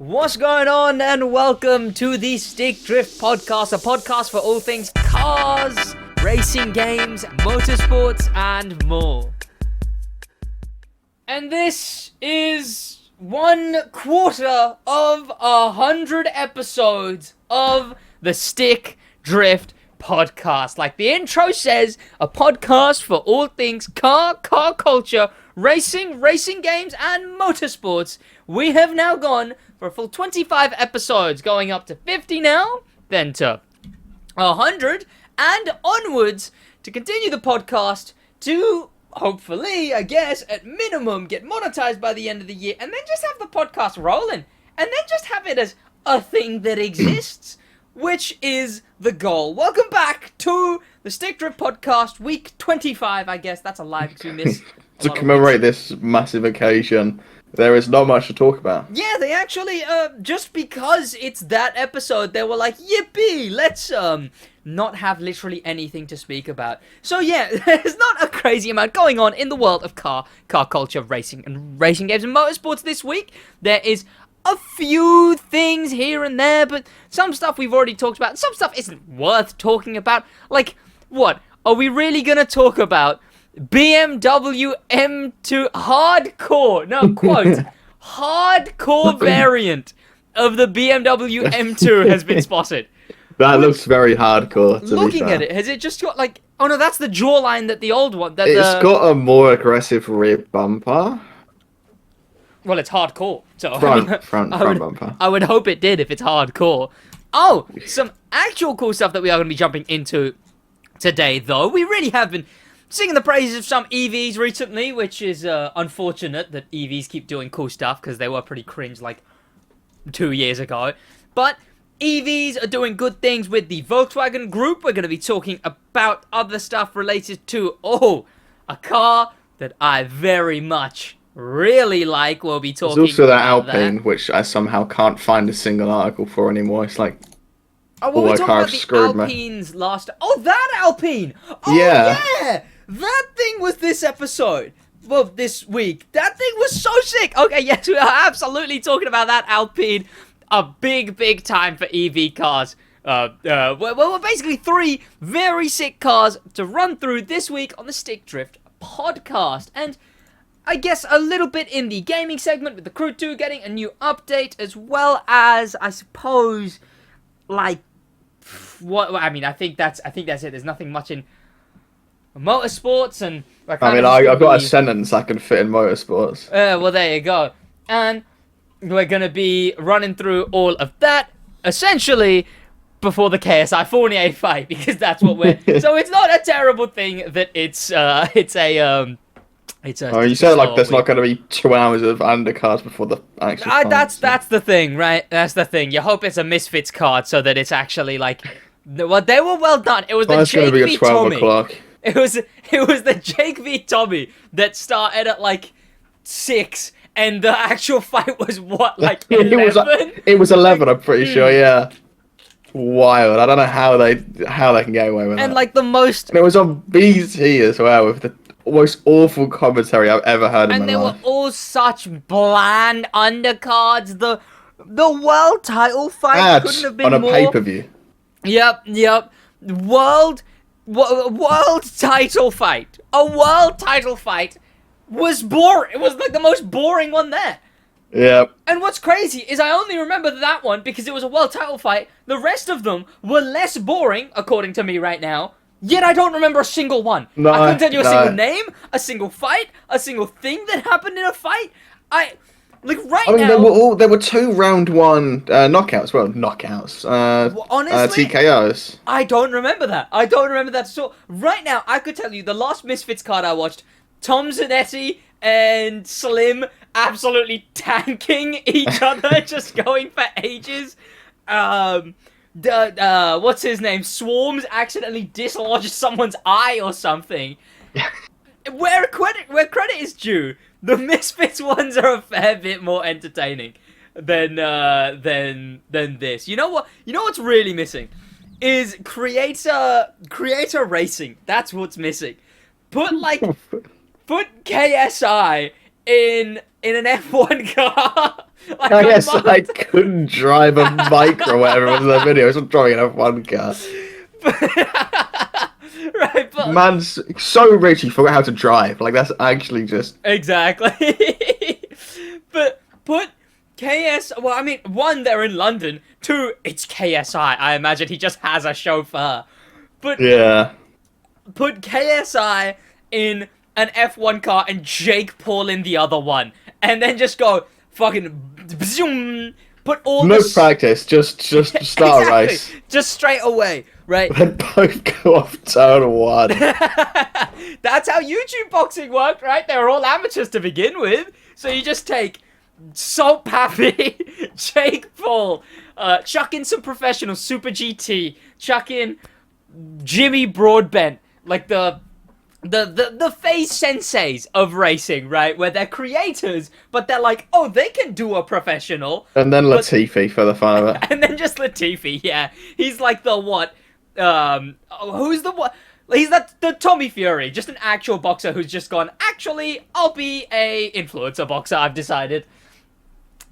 What's going on, and welcome to the Stick Drift Podcast, a podcast for all things cars, racing games, motorsports, and more. And this is 1/4 of 100 episodes of the Stick Drift Podcast. Like the intro says, a podcast for all things car culture, racing games, and motorsports. We have now gone for a full 25 episodes, going up to 50 now, then to 100, and onwards to continue the podcast to, hopefully, I guess, at minimum, get monetized by the end of the year, and then just have the podcast rolling, and then just have it as a thing that exists, which is the goal. Welcome back to the Stick Drift Podcast, week 25, I guess. That's a lie between this. To commemorate this massive occasion, there is not much to talk about. Yeah, they actually, just because it's that episode, they were like, yippee, let's, not have literally anything to speak about. So yeah, there's not a crazy amount going on in the world of car culture, racing games and motorsports this week. There is a few things here and there, but some stuff we've already talked about, and some stuff isn't worth talking about. Like, what? Are we really gonna talk about BMW M2 hardcore, no, quote, hardcore variant of the BMW M2 has been spotted. That looks very hardcore, to Looking be fair. at it, has it just got like, oh no, that's the jawline that the old one, that It's got a more aggressive rear bumper. Well, it's hardcore, so Front bumper. I would hope it did if it's hardcore. Oh, some actual cool stuff that we are going to be jumping into today, though. We really have been singing the praises of some EVs recently, which is unfortunate that EVs keep doing cool stuff, because they were pretty cringe like 2 years ago. But EVs are doing good things with the Volkswagen Group. We're going to be talking about other stuff related to, a car that I very much really like. We'll be talking There's also that about Alpine, which I somehow can't find a single article for anymore. It's like, we're talking about the screwed me. Alpine's last... Oh, that Alpine! Oh, Yeah. That thing was this episode. Well, this week. That thing was so sick! Okay, yes, we are absolutely talking about that Alpine. A big time for EV cars. Well, basically 3 very sick cars to run through this week on the Stick Drift Podcast. And I guess a little bit in the gaming segment with the Crew 2 getting a new update, as well as, I suppose, like, what? I mean, I think that's it. There's nothing much in motorsports, and I've got a sentence I can fit in motorsports. well, there you go. And we're gonna be running through all of that essentially before the KSI Fournier fight, because that's what we're. So it's not a terrible thing that it's a. Oh, you said like there's not going to be 2 hours of undercards before the actual fight, that's the thing, right? That's the thing. You hope it's a Misfits card so that it's actually like, well, they were well done. It was the Jake v Tommy. It was the Jake v Tommy that started at like 6, and the actual fight was what, like 11? It was 11. I'm pretty sure. Yeah. Wild. I don't know how they can get away with that. And like the most. And it was on BT as well, with the most awful commentary I've ever heard in my life. And they were all such bland undercards. The world title fight couldn't have been on a more... pay-per-view. Yep. World title fight. A world title fight was boring. It was like the most boring one there. Yep. And what's crazy is I only remember that one because it was a world title fight. The rest of them were less boring, according to me right now. Yet I don't remember a single one. No, I couldn't tell you a single name, a single fight, a single thing that happened in a fight. Now... there were 2 round 1 knockouts. Well, knockouts. Honestly, TKOs. I don't remember that. at all. Right now, I could tell you the last Misfits card I watched, Tom Zanetti and Slim absolutely tanking each other, just going for ages. What's his name? Swarms accidentally dislodged someone's eye or something. Where credit is due, the Misfits ones are a fair bit more entertaining than this. You know what? You know what's really missing is creator racing. That's what's missing. Put KSI in an F1 car Like I guess I couldn't drive a bike or whatever was in the video. It's not driving an F1 car. Right, but Man's so rich he forgot how to drive. Like, that's actually just... Exactly. But put well, I mean, one, they're in London. Two, it's KSI. I imagine he just has a chauffeur. But yeah. Put KSI in an F1 car and Jake Paul in the other one. And then just go fucking zoom, put all no practice, just start exactly. a race. Just straight away, right? Then both go off turn one. That's how YouTube boxing worked, right? They were all amateurs to begin with. So you just take Salt Pappy, Jake Paul, chuck in some professionals, Super GT, chuck in Jimmy Broadbent, like the phase senseis of racing, right? Where they're creators, but they're like, oh, they can do a professional. And then Latifi for the fun of it. And then just Latifi, yeah. He's like the what? Who's the what? He's the Tommy Fury, just an actual boxer who's just gone, actually, I'll be a influencer boxer, I've decided.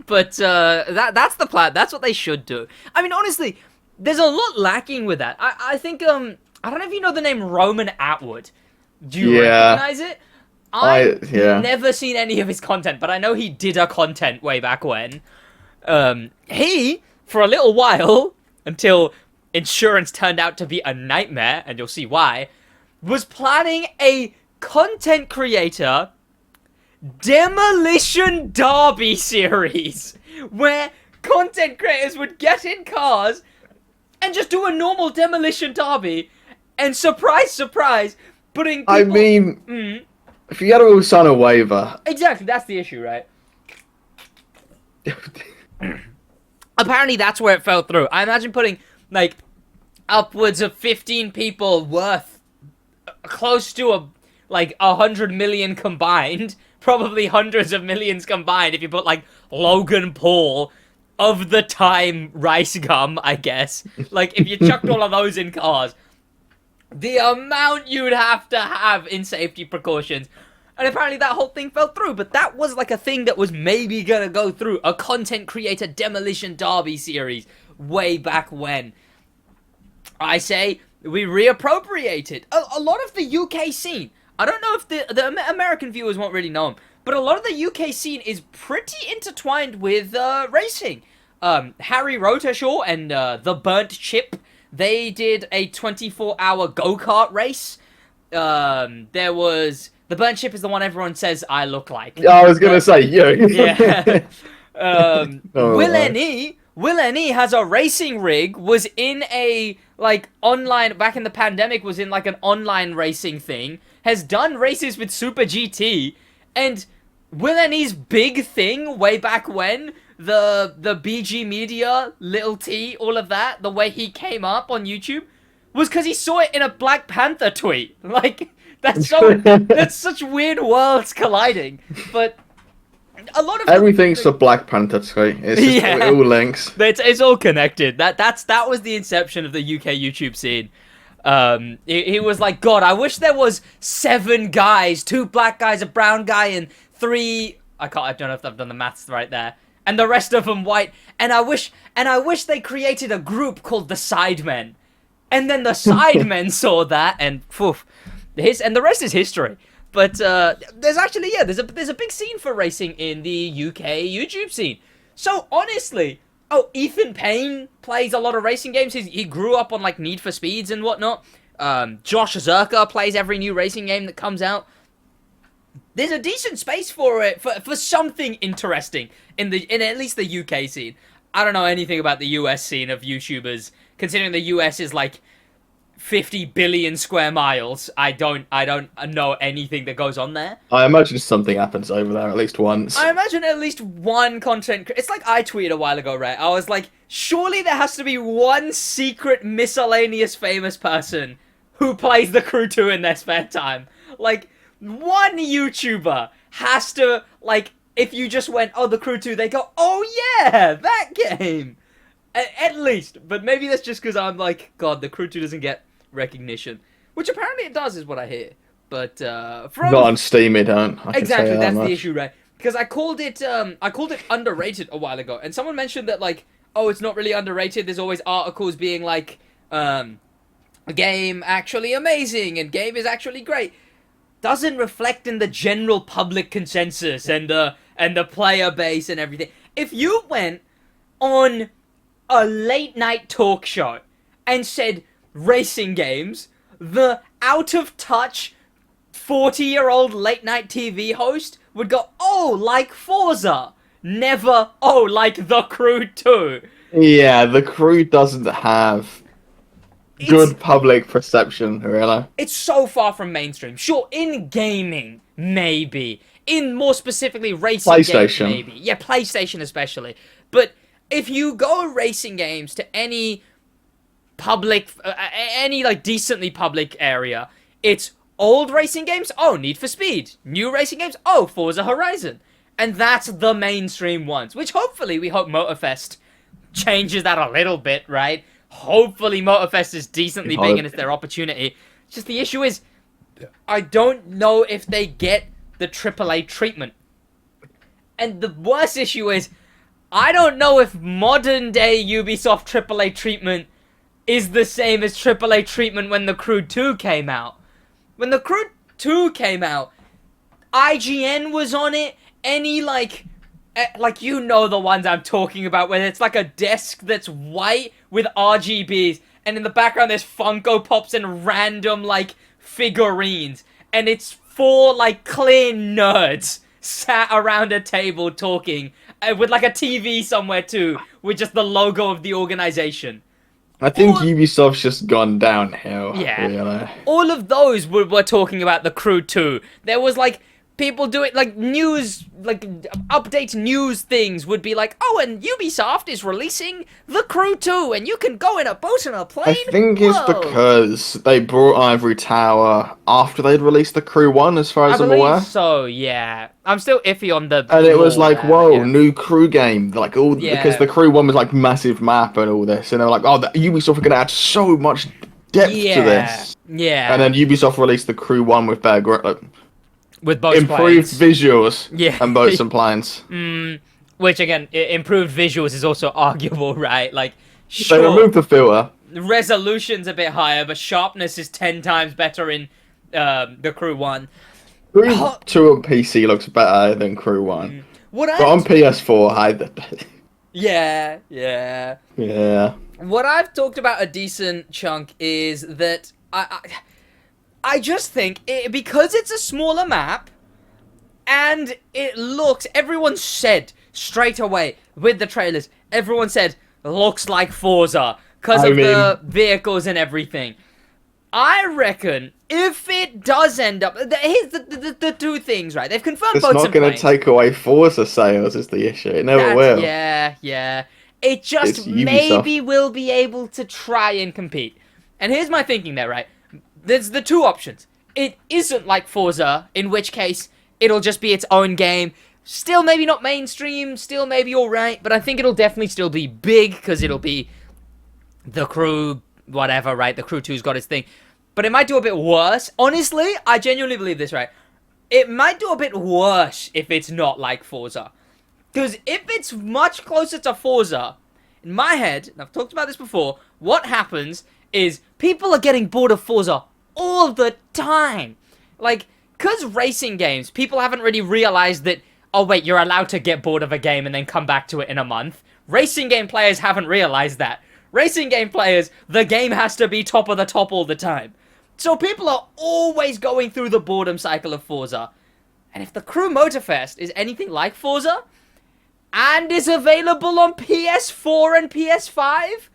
But that's the plan. That's what they should do. I mean, honestly, there's a lot lacking with that. I think, I don't know if you know the name Roman Atwood. Do you recognize it? I've never seen any of his content, but I know he did a content way back when. He, for a little while, until insurance turned out to be a nightmare, and you'll see why, was planning a content creator demolition derby series, where content creators would get in cars and just do a normal demolition derby, and surprise, surprise, putting people... I mean, if you gotta all sign a waiver... Exactly, that's the issue, right? Apparently that's where it fell through. I imagine putting, like, upwards of 15 people worth close to 100 million combined, probably hundreds of millions combined if you put, like, Logan Paul of the time Rice Gum, I guess. Like, if you chucked all of those in cars, the amount you'd have to have in safety precautions. And apparently that whole thing fell through, but that was like a thing that was maybe gonna go through. A content creator demolition derby series way back when. I say we reappropriate it. A lot of the UK scene, I don't know if the American viewers won't really know them, but a lot of the UK scene is pretty intertwined with racing. Harry Rotershaw and The Burnt Chip, they did a 24-hour go-kart race. There was... The Burnt Chip is the one everyone says I look like. Yeah, I was going to say, you. Yeah. Will N.E. has a racing rig, was in a, online... Back in the pandemic, was in, an online racing thing. Has done races with Super GT. And Will N.E.'s big thing way back when... The BG Media, Little T, all of that, the way he came up on YouTube, was because he saw it in a Black Panther tweet. That's such weird worlds colliding. But a lot of everything's a Black Panther tweet. It's just it all links. It's all connected. That was the inception of the UK YouTube scene. He was like, God, I wish there was 7 guys, 2 black guys, a brown guy, and 3. I don't know if I've done the maths right there. And the rest of them white. And I wish they created a group called the Sidemen. And then the Sidemen saw that, and poof, and the rest is history. But there's actually there's a big scene for racing in the UK YouTube scene. So honestly, Ethan Payne plays a lot of racing games. He grew up on Need for Speeds and whatnot. Josh Zerka plays every new racing game that comes out. There's a decent space for it, for something interesting in at least the UK scene. I don't know anything about the US scene of YouTubers, considering the US is 50 billion square miles. I don't know anything that goes on there. I imagine something happens over there at least once. I imagine at least one content... It's like I tweeted a while ago, right? I was like, surely there has to be one secret miscellaneous famous person who plays the Crew 2 in their spare time. One YouTuber has to, if you just went, the Crew 2, they go, oh yeah, that game. At least. But maybe that's just because I'm God, the Crew 2 doesn't get recognition. Which apparently it does, is what I hear. But, not on Steam, it don't. Exactly, that's the issue, right? because I called it underrated a while ago, and someone mentioned that like, oh, it's not really underrated. There's always articles being like, a game actually amazing and game is actually great. Doesn't reflect in the general public consensus and the player base and everything. If you went on a late night talk show and said racing games, the out of touch 40-year-old late night TV host would go, oh, like Forza. Never, oh, like The Crew 2. Yeah, The Crew doesn't have good public perception, really. It's so far from mainstream. Sure, in gaming, maybe. In more specifically racing games, maybe. Yeah, PlayStation especially. But if you go racing games to any public, any like decently public area, it's old racing games, oh, Need for Speed. New racing games, oh, Forza Horizon. And that's the mainstream ones, which hopefully we hope Motorfest changes that a little bit, right? Hopefully Motorfest is decently big and it's their opportunity. It's just the issue is, I don't know if they get the AAA treatment. And the worst issue is, I don't know if modern day Ubisoft AAA treatment is the same as AAA treatment when The Crew 2 came out. When The Crew 2 came out, IGN was on it. Any, like, you know the ones I'm talking about, where it's like a desk that's white with RGBs, and in the background there's Funko Pops and random, like, figurines. And it's 4, like, clear nerds sat around a table talking, with, like, a TV somewhere, too, with just the logo of the organization. I think Ubisoft's just gone downhill. Yeah. Really. All of those were talking about The Crew 2. There was, like, people do it, like, news, like, update news things would be like, oh, and Ubisoft is releasing The Crew 2, and you can go in a boat and a plane. I think it's because they brought Ivory Tower after they'd released The Crew 1, as far as I'm aware. So, yeah. I'm still iffy on the... And it was like, whoa, new Crew game. Like, because The Crew 1 was, like, massive map and all this, and they were like, oh, Ubisoft are going to add so much depth to this. Yeah. And then Ubisoft released The Crew 1 with their... with both improved visuals and boats and planes. Which, again, improved visuals is also arguable, right? Like, sure, they removed the filter. Resolution's a bit higher, but sharpness is 10 times better in The Crew 1. Crew 2 on PC looks better than Crew 1. But on PS4, Yeah. What I've talked about a decent chunk is that I just think, because it's a smaller map, and it looks, everyone said straight away with the trailers, everyone said, looks like Forza, because of the vehicles and everything. I reckon, if it does end up, here's the two things, right? They've confirmed boats and planes. It's not going to take away Forza sales is the issue. It never will. Yeah. It just maybe will be able to try and compete. And here's my thinking there, right? There's the two options. It isn't like Forza, in which case it'll just be its own game. Still maybe not mainstream, still maybe alright, but I think it'll definitely still be big, because it'll be The Crew, whatever, right? The Crew 2's got its thing. But it might do a bit worse. Honestly, I genuinely believe this, right? It might do a bit worse if it's not like Forza. Because if it's much closer to Forza, in my head, and I've talked about this before, what happens is people are getting bored of Forza all the time. Like, because racing games, people haven't really realized that, oh wait, you're allowed to get bored of a game and then come back to it in a month. Racing game players haven't realized that. Racing game players, the game has to be top of the top all the time. So people are always going through the boredom cycle of Forza. And if the Crew Motorfest is anything like Forza, and is available on PS4 and PS5,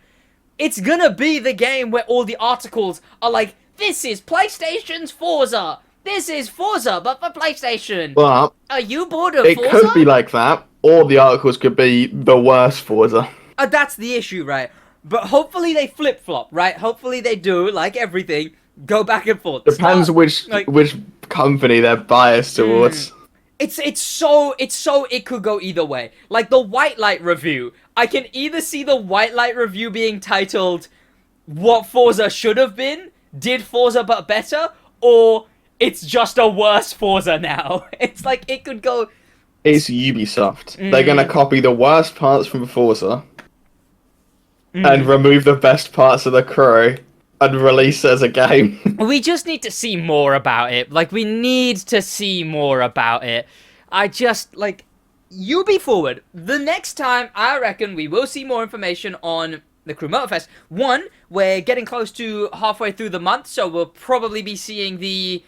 it's gonna be the game where all the articles are like, this is PlayStation's Forza. This is Forza, but for PlayStation. But are you bored of Forza? It could be like that, or the articles could be the worst Forza. That's the issue, right? But hopefully they flip-flop, right? Hopefully they do, like everything, go back and forth. Depends which company they're biased towards. It's so it could go either way. Like the White Light review, I can either see the White Light review being titled "What Forza Should Have Been," "Did Forza But Better," or "It's Just a Worse Forza Now." It's like it could go It's Ubisoft. They're gonna copy the worst parts from Forza and remove the best parts of the crew and release it as a game. We just need to see more about it. Like, we need to see more about it. I just, like, you be forward. The next time, I reckon we will see more information on the Crew Motorfest. One, we're getting close to halfway through the month, so we'll probably be seeing the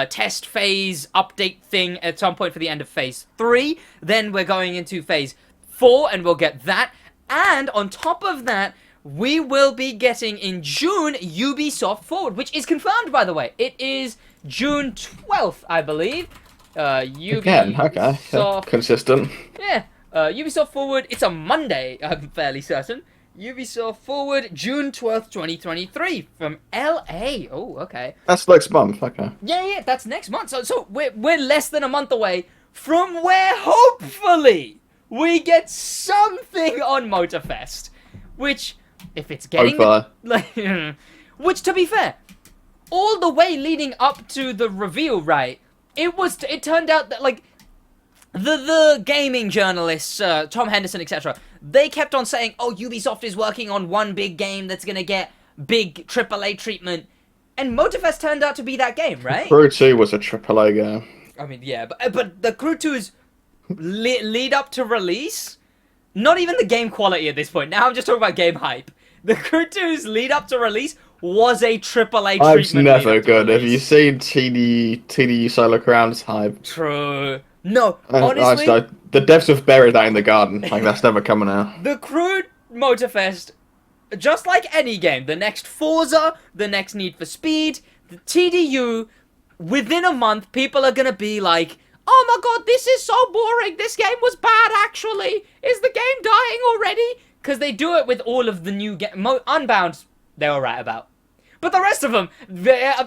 test phase update thing at some point for the end of phase 3. Then we're going into phase 4, and we'll get that. And on top of that, we will be getting in June Ubisoft Forward, which is confirmed, by the way. It is June 12th, I believe. Again, okay. Consistent. Yeah. Ubisoft Forward, it's a Monday, I'm fairly certain. Ubisoft Forward, June 12th, 2023, from LA. Oh, okay. That's next month, okay. Yeah, that's next month. So we're less than a month away from where, hopefully, we get something on Motorfest. Which, if it's getting... which, to be fair, all the way leading up to the reveal, right, it turned out that, like, the gaming journalists, Tom Henderson, etc., they kept on saying, oh, Ubisoft is working on one big game that's gonna get big AAA treatment. And Motorfest turned out to be that game, right? Crew 2 was a AAA game. I mean, yeah, but the Crew 2's lead up to release, not even the game quality at this point. Now I'm just talking about game hype. The Crew 2's lead up to release was a AAA treatment. Hype's never good. Have you seen TDU Solar Crown's hype? True. No, honestly... the devs have buried that in the garden. Like, that's never coming out. The Crew Motorfest, just like any game, the next Forza, the next Need for Speed, the TDU, within a month, people are gonna be like, oh my god, this is so boring, this game was bad actually, is the game dying already? Because they do it with all of the new Unbound, they're alright about. But the rest of them,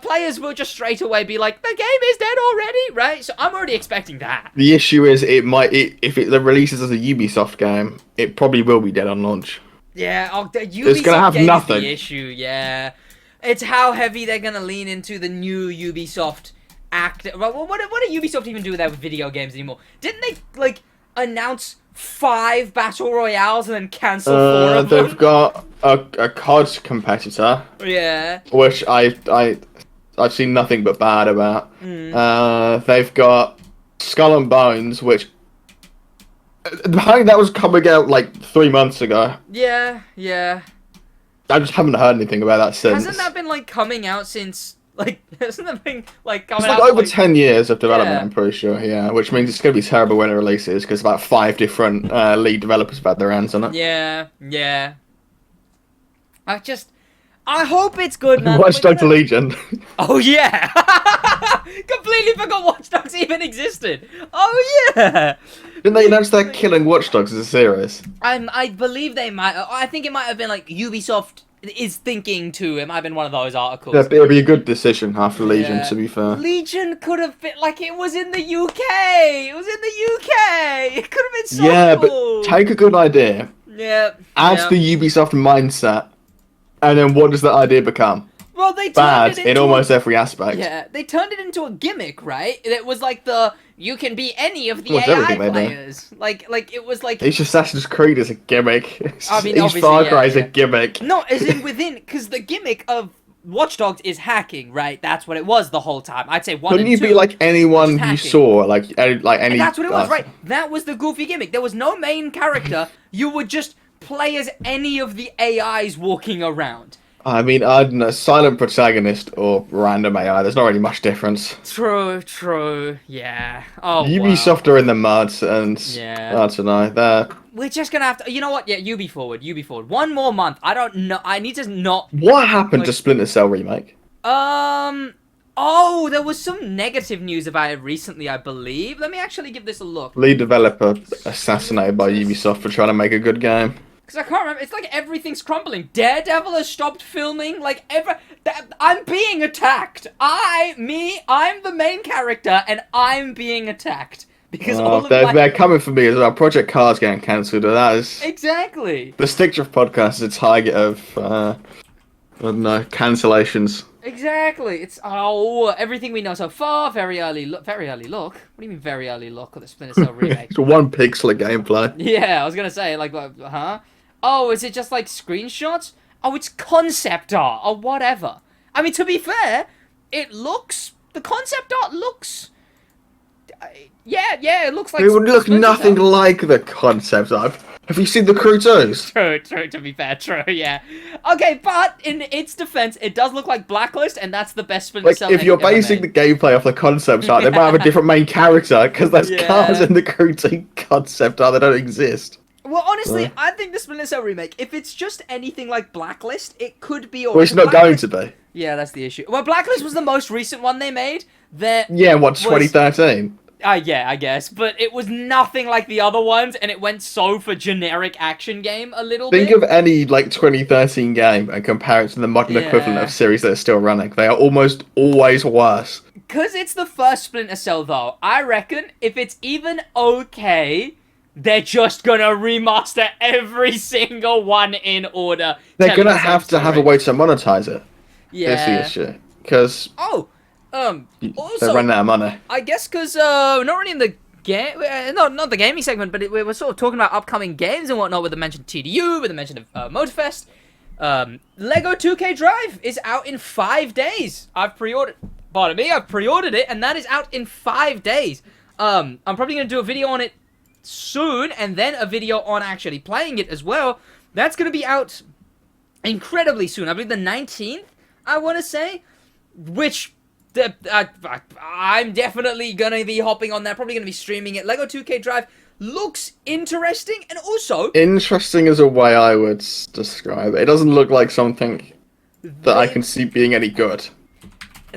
players will just straight away be like, the game is dead already, right? So I'm already expecting that. The issue is, if it releases as a Ubisoft game, it probably will be dead on launch. Yeah, Ubisoft it's gonna have game nothing. Is the issue, yeah. It's how heavy they're gonna lean into the new Ubisoft act. Well, what do Ubisoft even do with that with video games anymore? Didn't they, like, announce 5 battle royales and then cancel 4 of them? They've got a COD competitor. Yeah. Which I've seen nothing but bad about. They've got Skull and Bones, which apparently that was coming out like 3 months ago. Yeah. I just haven't heard anything about that since. Hasn't that been like coming out since? Like, hasn't that been like coming out? It's like over 10 years of development, I'm pretty sure, yeah. Which means it's going to be terrible when it releases, because about 5 different lead developers have had their hands on it. Yeah. I hope it's good, man. Watch Dogs Legion. Oh, yeah! Completely forgot Watch Dogs even existed. Oh, yeah! Didn't they announce they're killing Watch Dogs as a series? I believe they might. I think it might have been like Ubisoft is thinking too. It might have been one of those articles. Yeah, it'd be a good decision after Legion, to be fair. Legion could have been like it was in the UK. It was in the UK. It could have been so cool. Yeah, but take a good idea. Yeah. Add the Ubisoft mindset, and then what does that idea become? Well, they turned bad it into in almost every aspect. Yeah, they turned it into a gimmick, right? It was like you can be any of the AI players. Like it was like each Assassin's Creed is a gimmick. I mean, each Far Cry is a gimmick. No, as in within, because the gimmick of Watch Dogs is hacking, right? That's what it was the whole time. I'd say 1 and 2. Couldn't you be like anyone you saw, like any? And that's what it was, right? That was the goofy gimmick. There was no main character. You would just play as any of the AIs walking around. I mean, I don't know, silent protagonist or random AI, there's not really much difference. True, yeah. Oh, Ubisoft are in the mud, and I don't know, we're just gonna have to, you know what, yeah, Ubi forward. 1 more month, I don't know, I need to not... What happened to Splinter Cell Remake? Oh, there was some negative news about it recently, I believe. Let me actually give this a look. Lead developer assassinated by Ubisoft for trying to make a good game. Because I can't remember, it's like everything's crumbling. Daredevil has stopped filming, like, I'm being attacked. I'm the main character, and I'm being attacked. Because they're coming for me as well. Project Cars getting cancelled, and that is... Exactly. The Stick Drift podcast is a target of, I don't know, cancellations. Exactly. It's everything we know so far. Very early look. Very early look. What do you mean very early look of the Splinter Cell remake? It's 1 pixel of gameplay. Yeah, I was gonna say like, huh? Oh, is it just like screenshots? Oh, it's concept art or whatever. I mean, to be fair, the concept art looks. Yeah, it looks like. It would look Splinter nothing Cell. like the concept art. Have you seen the crew twos? True, to be fair, true, yeah. Okay, but in its defense, it does look like Blacklist, and that's the best Splinter Like, Cell if you're ever basing the made. gameplay off the concept art, they might have a different main character, because there's Yeah. cars in the crew 2 concept art that don't exist. Well, honestly, I think the Splinter Cell remake, if it's just anything like Blacklist, it could be alright. Well, it's not going to be. Yeah, that's the issue. Well, Blacklist was the most recent one they made. That Yeah, what, was- 2013? Yeah, I guess. But it was nothing like the other ones, and it went so for generic action game a little Think bit. of any, 2013 game and compare it to the modern equivalent Yeah. of series that are still running. They are almost always worse. Because it's the first Splinter Cell, though, I reckon if it's even okay, they're just gonna remaster every single one in order. They're telling gonna the same have to have a story. way to monetize it. Yeah. That's the issue. Because Oh, they're also, running out of money. I guess because not really in the game, not the gaming segment, but we were sort of talking about upcoming games and whatnot with the mention of TDU, with the mention of Motorfest. Lego 2K Drive is out in 5 days. I've pre-ordered it, and that is out in 5 days. I'm probably gonna do a video on it soon, and then a video on actually playing it as well. That's gonna be out incredibly soon. I believe the 19th, I want to say, which I'm definitely gonna be hopping on that. Probably gonna be streaming it. Lego 2K Drive looks interesting, and also Interesting is a way I would describe it. It doesn't look like something that I they- can see being any good.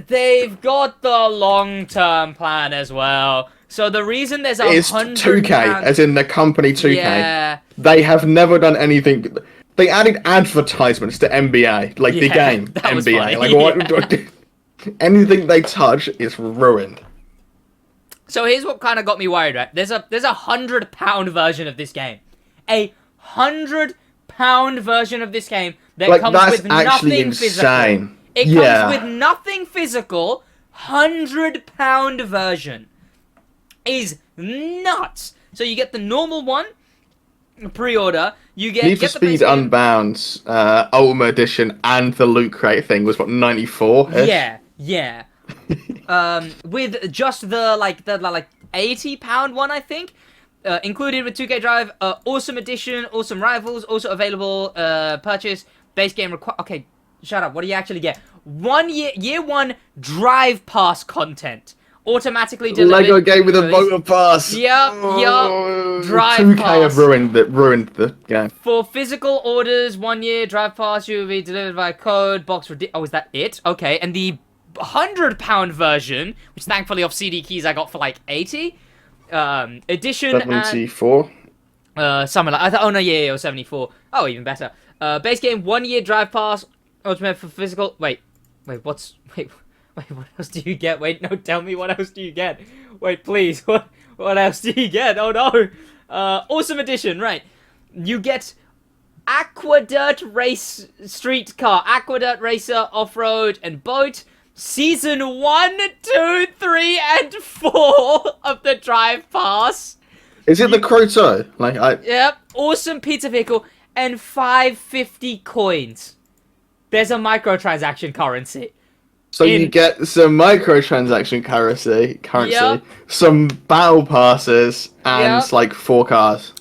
they've got the long-term plan as well. So the reason there's It's 100 2K, as in the company 2K. yeah, They have never done anything. They added advertisements to NBA, like the Yeah, game that was NBA. funny, Like yeah. what? Anything they touch is ruined. So here's what kind of got me worried, right? There's a 100-pound version of this game, a 100-pound version of this game that Like comes that's with actually nothing physical. insane. It Yeah. comes with nothing physical. 100-pound version is nuts. So you get the normal one, pre-order. You get Need for get the base Speed game. Unbound Ultimate Edition and the Loot Crate thing was what 94. Yeah. With just the like £80 one, I think. Included with 2K Drive, awesome edition, awesome rivals, also available purchase, base game okay, shut up, what do you actually get? Year 1 Drive Pass content. Automatically delivered. Lego game with a release. motor pass. Yup. Drive 2K Pass. have ruined the game. For physical orders, 1 year Drive Pass, you will be delivered by code, box, oh, is that it? Okay, and the 100-pound version, which thankfully off CD keys I got for like 80, edition 74. something like oh no, yeah, it was 74. Oh, even better. Base game, 1 year Drive Pass, ultimate for physical. Wait, what else do you get? Wait, no, tell me what else do you get? Wait, please, what else do you get? Oh no, awesome edition, right? You get Aquadirt Race Street Car, Aquadirt Racer Off-Road and Boat. Season 1, 2, 3, and 4 of the Drive Pass. Is it the Croto? Yep, awesome pizza vehicle and 550 coins. There's a microtransaction currency. So you get some microtransaction currency, Yep. some battle passes, and Yep. like 4 cars.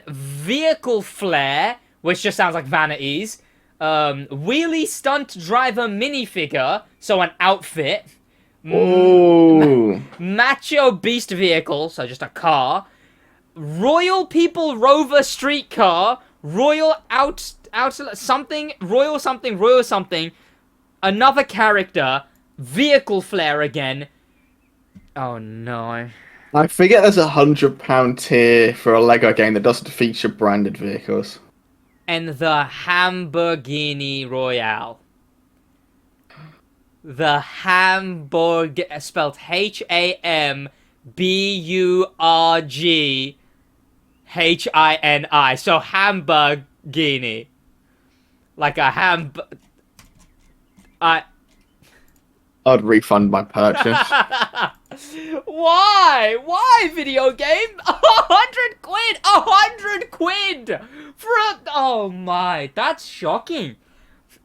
Vehicle flare, which just sounds like vanities. Wheelie stunt driver minifigure, so an outfit. Ooh. Macho beast vehicle, so just a car. Royal People Rover street car. Royal something. Another character. Vehicle flare again. Oh no. I forget there's £100 tier for a Lego game that doesn't feature branded vehicles. And the Hamburgini Royale. The Hamburg, spelled HAMBURGHINI. So Hamburgini. Like a I'd refund my purchase. Why? Why, video game? 100 quid! 100 quid! For a... Oh my, that's shocking.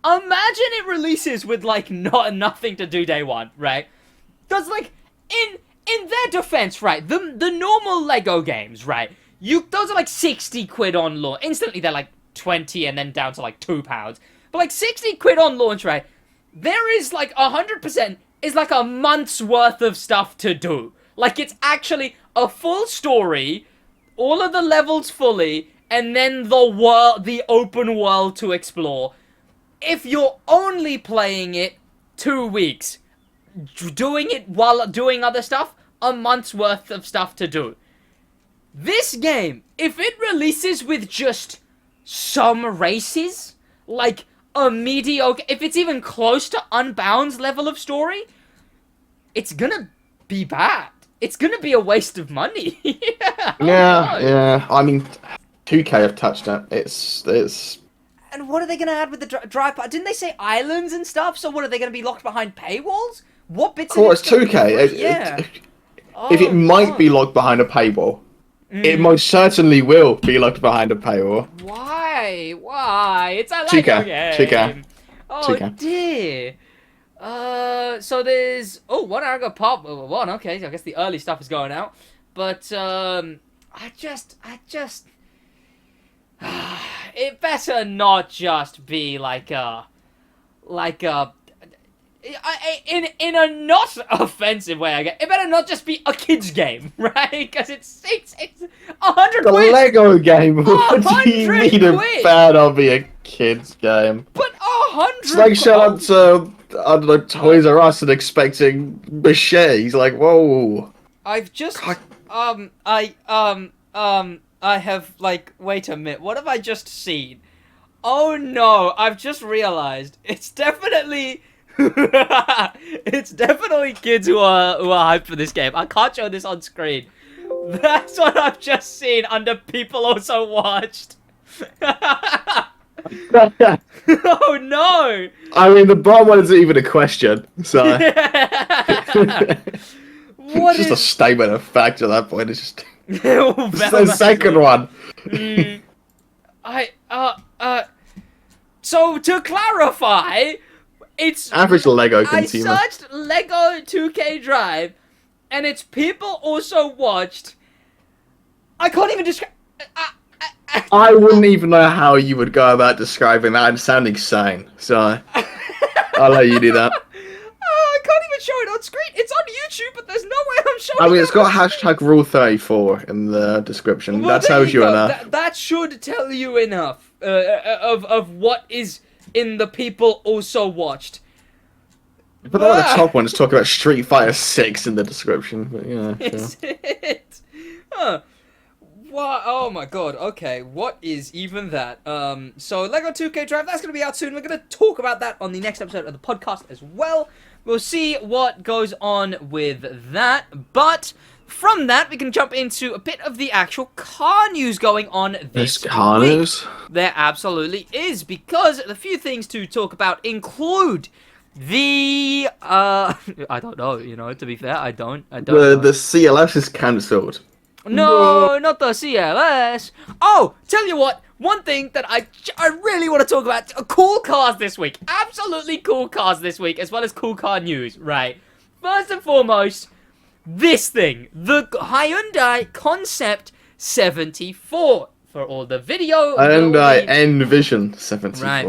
Imagine it releases with, like, nothing to do day one, right? Because, like, in their defense, right, the normal Lego games, right, those are, like, 60 quid on launch. Instantly, they're, like, 20 and then down to, like, £2. But, like, 60 quid on launch, right, there is, like, 100% is, like, a month's worth of stuff to do. Like, it's actually a full story, all of the levels fully, and then the open world to explore. If you're only playing it 2 weeks, doing it while doing other stuff, a month's worth of stuff to do. This game, if it releases with just some races, like a mediocre, if it's even close to Unbound's level of story, it's gonna be bad. It's gonna be a waste of money. Yeah. I mean, 2K have touched it. It's. And what are they gonna add with the drive part? Didn't they say islands and stuff? So what, are they gonna be locked behind paywalls? What bits? Of course, 2K. If it might be locked behind a paywall, it most certainly will be locked behind a paywall. Why? Why? It's a Lego game. 2K. Oh dear. So there's 1 hour ago pop 1. Okay, so I guess the early stuff is going out, but I just it better not just be like a in a not offensive way. It better not just be a kids game, right? Because it's 100 The quid. Lego game. What do you 100 mean quid. it better be a kids game? But 100. It's like shut up to I don't know, Toys R Us and expecting machetes. Like, whoa. I've just I have, like, wait a minute, what have I just seen? Oh no, I've just realized it's definitely it's definitely kids who are hyped for this game. I can't show this on screen. That's what I've just seen under people also watched. Oh no! I mean, the bottom one isn't even a question, so What it's just a statement of fact at that point. It's just it's the the second one. So to clarify, it's Average Lego I consumer. searched Lego 2K Drive, and it's people also watched. I can't even describe. I wouldn't even know how you would go about describing that. It sounding sane, so I'll let you do that. I can't even show it on screen. It's on YouTube, but there's no way I'm showing it. I mean, it's got on hashtag Rule34 in the description. Well, that there tells you go. enough. That should tell you enough of what is in the people also watched. But the top ones talk about Street Fighter 6 in the description. But yeah, Is it? Huh. What? Oh my god, okay, what is even that? So Lego 2K Drive, that's going to be out soon. We're going to talk about that on the next episode of the podcast as well. We'll see what goes on with that, but from that, we can jump into a bit of the actual car news going on this car week. news? There absolutely is, because the few things to talk about include the, I don't know, to be fair, I don't know. The CLS is cancelled. No, not the CLS. Oh, tell you what, one thing that I really want to talk about, cool cars this week. Absolutely cool cars this week, as well as cool car news, right? First and foremost, this thing, the Hyundai Concept 74. For all the video. Hyundai Nvision 74. Right,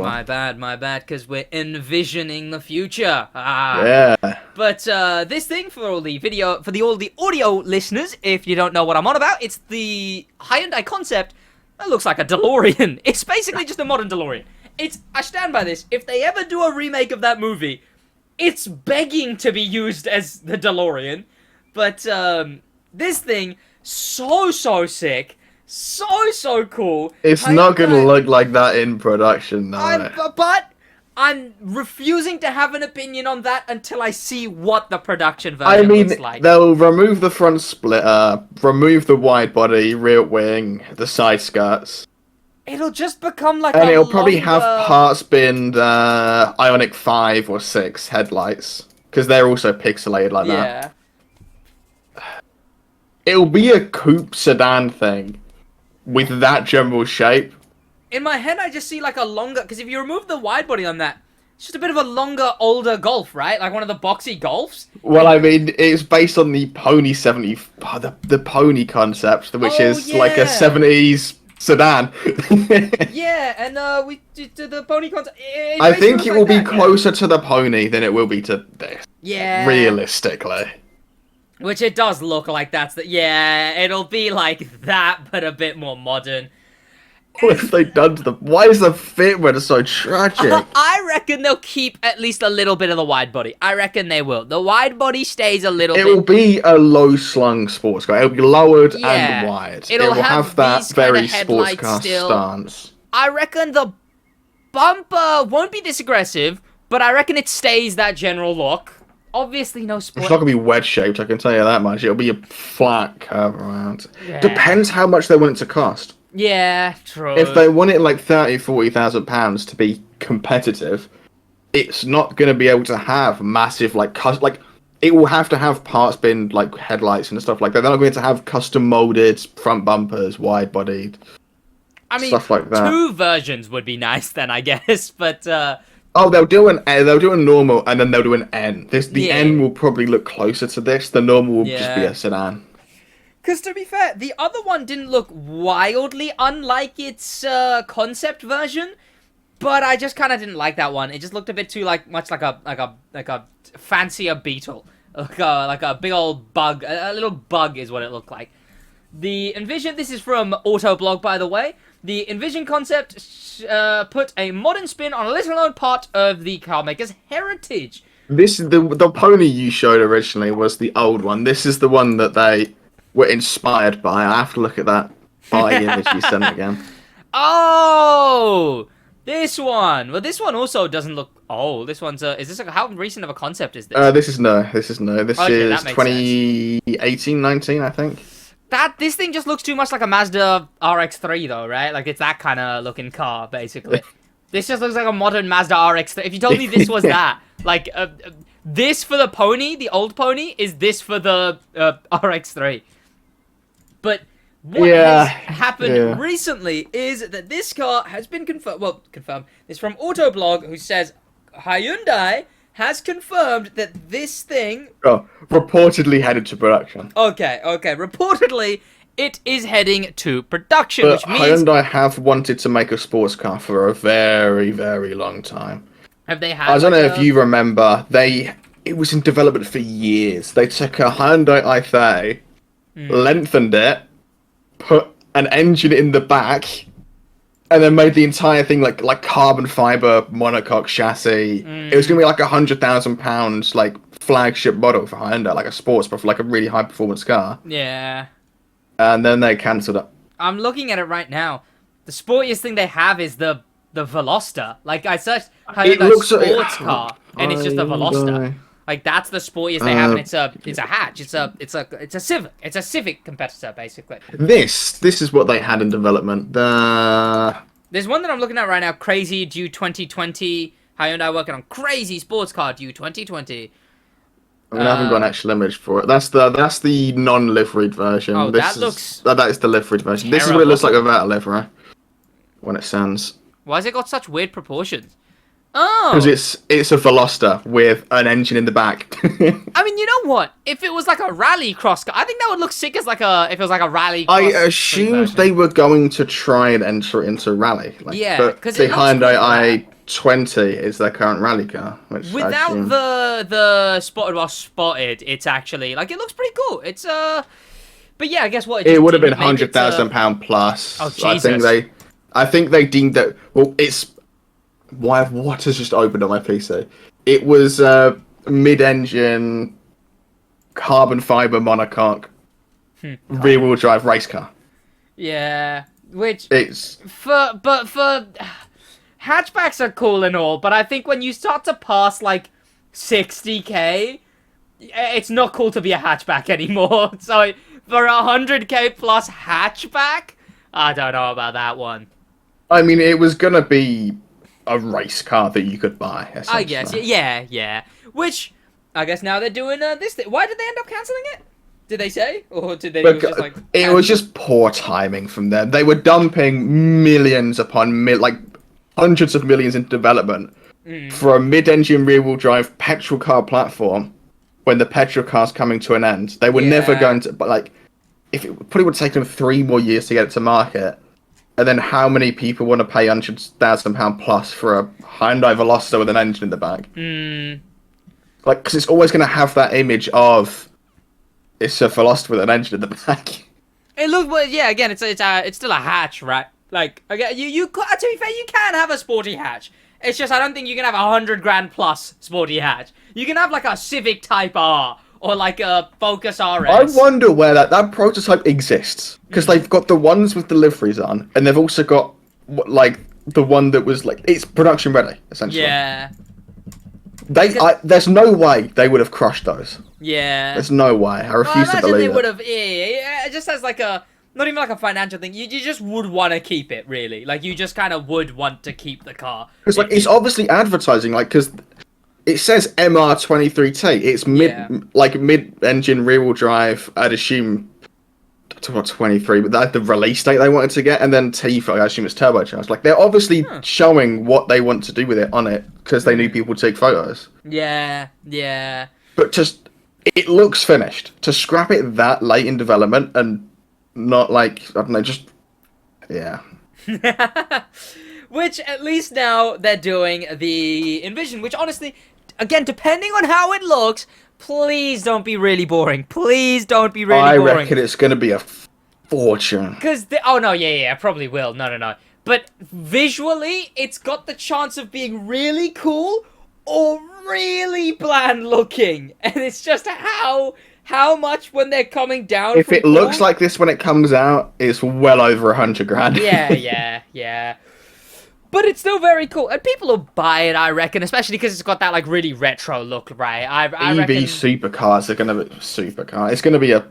my bad, because we're envisioning the future. Yeah. But this thing, for all the video, for all the audio listeners, if you don't know what I'm on about, it's the Hyundai Concept that looks like a DeLorean. It's basically just a modern DeLorean. I stand by this. If they ever do a remake of that movie, it's begging to be used as the DeLorean. But this thing, so sick. So cool. It's not going to look like that in production, no. But I'm refusing to have an opinion on that until I see what the production version looks like. They'll remove the front splitter, remove the wide body, rear wing, the side skirts. It'll just become like it'll probably have parts binned Ionic 5 or 6 headlights. because they're also pixelated like that. Yeah. It'll be a coupe sedan thing with that general shape. In my head, I just see like a longer... Because if you remove the wide body on that, it's just a bit of a longer, older Golf, right? Like one of the boxy Golfs. Well, I mean, it's based on the Pony 70... the Pony concept, which is like a 70s sedan. Yeah, and we did the Pony concept. I think it will be closer to the Pony than it will be to this. Yeah. Realistically. Which it does look like yeah, it'll be like that, but a bit more modern. What have they done to them? Why is the fitment so tragic? I reckon they'll keep at least a little bit of the wide body. I reckon they will. The wide body stays a little bit. It will be a low-slung sports car. It'll be lowered and wide. It will have that very sports car stance. I reckon the bumper won't be this aggressive, but I reckon it stays that general look. Obviously, no sport. It's not going to be wedge-shaped, I can tell you that much. It'll be a flat curve around. Yeah. Depends how much they want it to cost. Yeah, true. If they want it like £30,000-40,000 to be competitive, it's not going to be able to have massive like it will have to have parts bin like headlights and stuff like that. They're not going to have custom molded front bumpers, wide bodied. I mean, stuff like that. 2 versions would be nice then, I guess. But they'll do a normal and then they'll do an N. The N will probably look closer to this. The normal will just be a sedan. Because to be fair, the other one didn't look wildly unlike its concept version, but I just kind of didn't like that one. It just looked a bit too much like a fancier Beetle, like a big old bug. A little bug is what it looked like. The Nvision. This is from Autoblog, by the way. The Nvision concept put a modern spin on a little known part of the car maker's heritage. This is the pony you showed originally was the old one. This is the one that they were inspired by. I have to look at that image you sent again. Oh, this one. Well, this one also doesn't look old. This one's is this how recent of a concept is this? This is no. This is 2018, 19, I think. This thing just looks too much like a Mazda RX-3 though, right? Like it's that kind of looking car, basically. This just looks like a modern Mazda RX-3. If you told me this was that, like this for the pony, the old pony, is this for the RX-3. But what has happened recently is that this car has been confirmed. Well, confirmed. It's from Autoblog, who says Hyundai has confirmed that this thing... reportedly headed to production. Okay. Reportedly, it is heading to production, but which means... Hyundai have wanted to make a sports car for a very, very long time. Have they had... I don't know if you remember, it was in development for years. They took a Hyundai i30, lengthened it, put an engine in the back, and then made the entire thing like carbon fiber monocoque chassis. It was gonna be like £100,000 like flagship model for Hyundai, like a sports, but for like a really high performance car. Yeah. And then they cancelled it. I'm looking at it right now. The sportiest thing they have is the Veloster. Like I searched Hyundai sports car, and it's just a Veloster. Like that's the sportiest they have, and it's a hatch. It's a Civic. It's a Civic competitor, basically. This is what they had in development. There's one that I'm looking at right now. Crazy due 2020. Hyundai working on crazy sports car due 2020. I mean, I haven't got an actual image for it. That's the non-liveried version. Oh, that looks. That is the liveried version. This is what it looks like without a livery when it sends. Why has it got such weird proportions? Oh, because it's a Veloster with an engine in the back. I mean, you know what? If it was like a rally cross car, I think that would look sick as if it was like a rally. I assumed they were going to try and enter into rally. Because the Hyundai i20 is their current rally car. Without the spotted, it's actually like it looks pretty cool. It's but yeah, I guess what it would have been £100,000 plus. Oh Jesus! I think they deemed that. Well, it's. What has just opened on my PC? It was mid-engine carbon fiber monocoque rear-wheel drive race car. Yeah, which it's for hatchbacks are cool and all, but I think when you start to pass like 60k, it's not cool to be a hatchback anymore. So for 100k plus hatchback, I don't know about that one. I mean, it was gonna be a race car that you could buy, I guess, yeah. Which, I guess now they're doing this thing. Why did they end up cancelling it? Did they say? Or did they just like... It was just poor timing from them. They were dumping millions upon like hundreds of millions into development for a mid-engine rear-wheel drive petrol car platform when the petrol car's coming to an end. They were never going to... But like, if it probably would have taken them 3 more years to get it to market, and then how many people want to pay £100,000 plus for a Hyundai Veloster with an engine in the back? Like, because it's always going to have that image of... It's a Veloster with an engine in the back. It looks, well, yeah. Again, it's still a hatch, right? Like, again, to be fair, you can have a sporty hatch. It's just I don't think you can have $100,000 plus sporty hatch. You can have like a Civic Type R or like a Focus RS. I wonder where that prototype exists, because they've got the ones with deliveries on, and they've also got like the one that was like it's production ready essentially. Yeah. There's no way they would have crushed those. Yeah. There's no way. I refuse to believe they it. would have. Yeah. It just as like a not even like a financial thing. You just would want to keep it, really. Like you just kind of would want to keep the car. Because like it's obviously advertising, like because it says MR23T. It's mid-engine rear-wheel drive. I'd assume 23, but that's the release date they wanted to get, and then T for I assume it's turbocharged. Like they're obviously showing what they want to do with it on it because they need people to take photos. Yeah. But just it looks finished. To scrap it that late in development and not like I don't know, just yeah. Which at least now they're doing the Nvision, which honestly, again, depending on how it looks. Please don't be really boring. Please don't be really boring. I reckon it's going to be a fortune. Because, oh no, yeah, probably will. No. But visually, it's got the chance of being really cool or really bland looking. And it's just how much when they're coming down. If it looks like this when it comes out, it's well over $100,000. Yeah. But it's still very cool, and people will buy it, I reckon, especially because it's got that like really retro look, right? I reckon supercars are going to be supercar. It's going to be it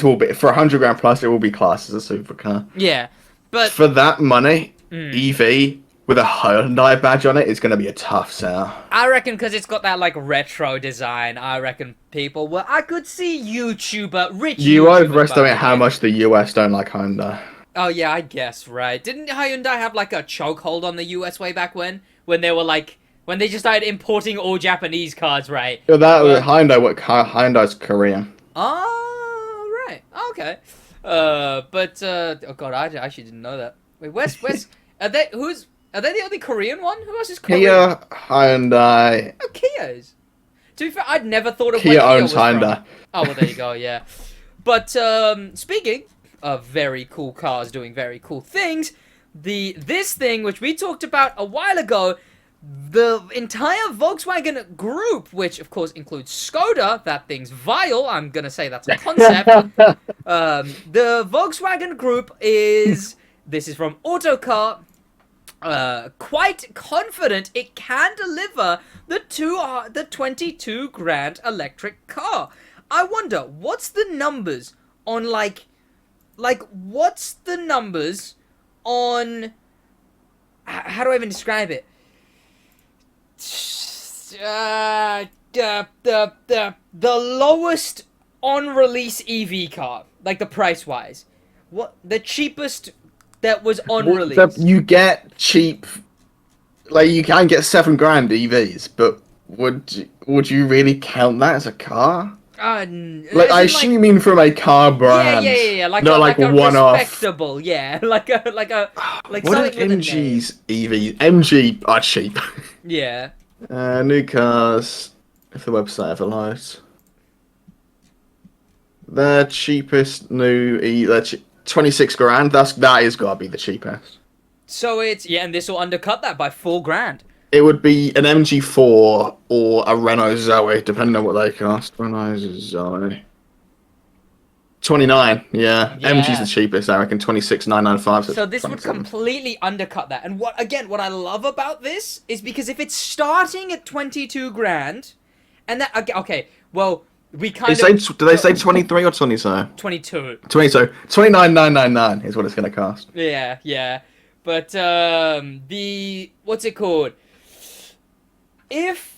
will be for $100,000 plus. It will be classed as a supercar. Yeah, but for that money, EV with a Hyundai badge on it is going to be a tough sell. I reckon because it's got that like retro design. I reckon people. Well, I could see YouTuber. You overestimate how much the US don't like Hyundai. Oh yeah, I guess, right. Didn't Hyundai have like a chokehold on the US way back when they were like when they just started importing all Japanese cars, right? Yeah, Hyundai's Korean. Oh, right. Okay. Oh god, I actually didn't know that. Wait, where's are they the only Korean one? Who else is Korean? Kia, Hyundai. Oh, Kia's. To be fair, I'd never thought of Kia where Kia owns was Hyundai. from. Oh well, there you go. Yeah. But speaking of very cool cars doing very cool things, this thing which we talked about a while ago, the entire Volkswagen group, which of course includes Skoda, that thing's vile. I'm gonna say that's a concept. The Volkswagen group is this is from Autocar. Quite confident it can deliver the 22 grand electric car. I wonder what's the numbers on like what's the numbers on how do I even describe it? The lowest on release EV car, like the price wise. What the cheapest that was on release? You get cheap, like you can get $7 grand EVs, but would you really count that as a car? I assume you mean from a car brand. Yeah. Like not like a one-off. respectable, yeah. Like what are something with MG's EVs? MG are cheap. Yeah. New cars, if the website ever lies. The cheapest new 26 grand. That is gotta be the cheapest. So it's and this will undercut that by $4 grand. It would be an MG4 or a Renault Zoe, depending on what they cost. Renault Zoe. 29, yeah. MG's the cheapest, I reckon. 26,995. So this would completely undercut that. And what I love about this is because if it's starting at 22 grand, and that okay, well we kind of. Do they say 23 or 22? 22. 22. 29,999 is what it's going to cost. Yeah. But the what's it called? If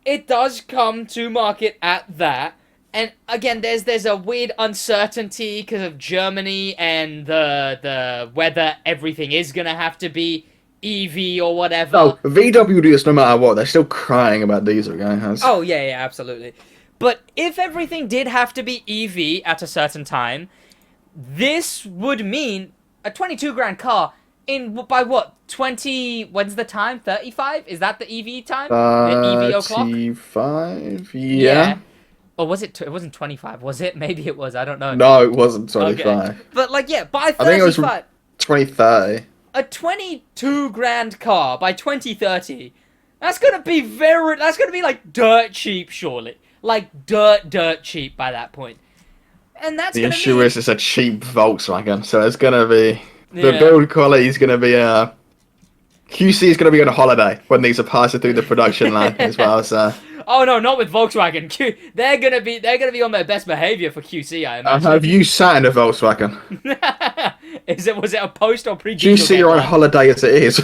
it does come to market at that. And again, there's a weird uncertainty because of Germany and the whether everything is gonna have to be EV or whatever. No, VW do this no matter what. They're still crying about diesel, guys. Oh yeah, absolutely. But if everything did have to be EV at a certain time, this would mean a 22 grand car by what? 20? When's the time? 35? Is that the EV time? The EV o'clock? 35? Yeah. Or was it? It wasn't 25, was it? Maybe it was. I don't know. No, it wasn't 25. Okay. But like, yeah, by 35. I think it was 2030. A 22 grand car by 2030. That's gonna be like dirt cheap, surely. Like dirt cheap by that point. And that's the issue is it's a cheap Volkswagen, so it's gonna be the Yeah. build quality is gonna be QC is gonna be on a holiday when these are passing through the production line as well. So Oh no, not with Volkswagen. They're gonna be on their best behavior for QC, I imagine. have you sat in a Volkswagen? Was it a post or pre? QC are on holiday as it is.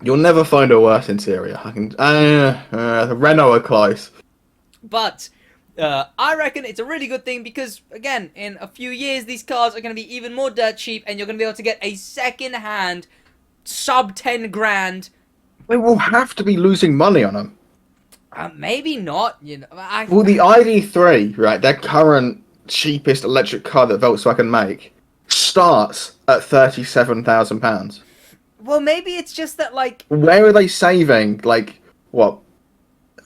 You'll never find a worse interior. I can. The Renault are close. But I reckon it's a really good thing because, again, in a few years, these cars are going to be even more dirt cheap, and you're going to be able to get a second-hand, sub 10 grand. We will have to be losing money on them. Maybe not. You know. Well, the ID3, right? Their current cheapest electric car that Volkswagen make starts at £37,000. Well, maybe it's just that, like... Where are they saving? Like, what?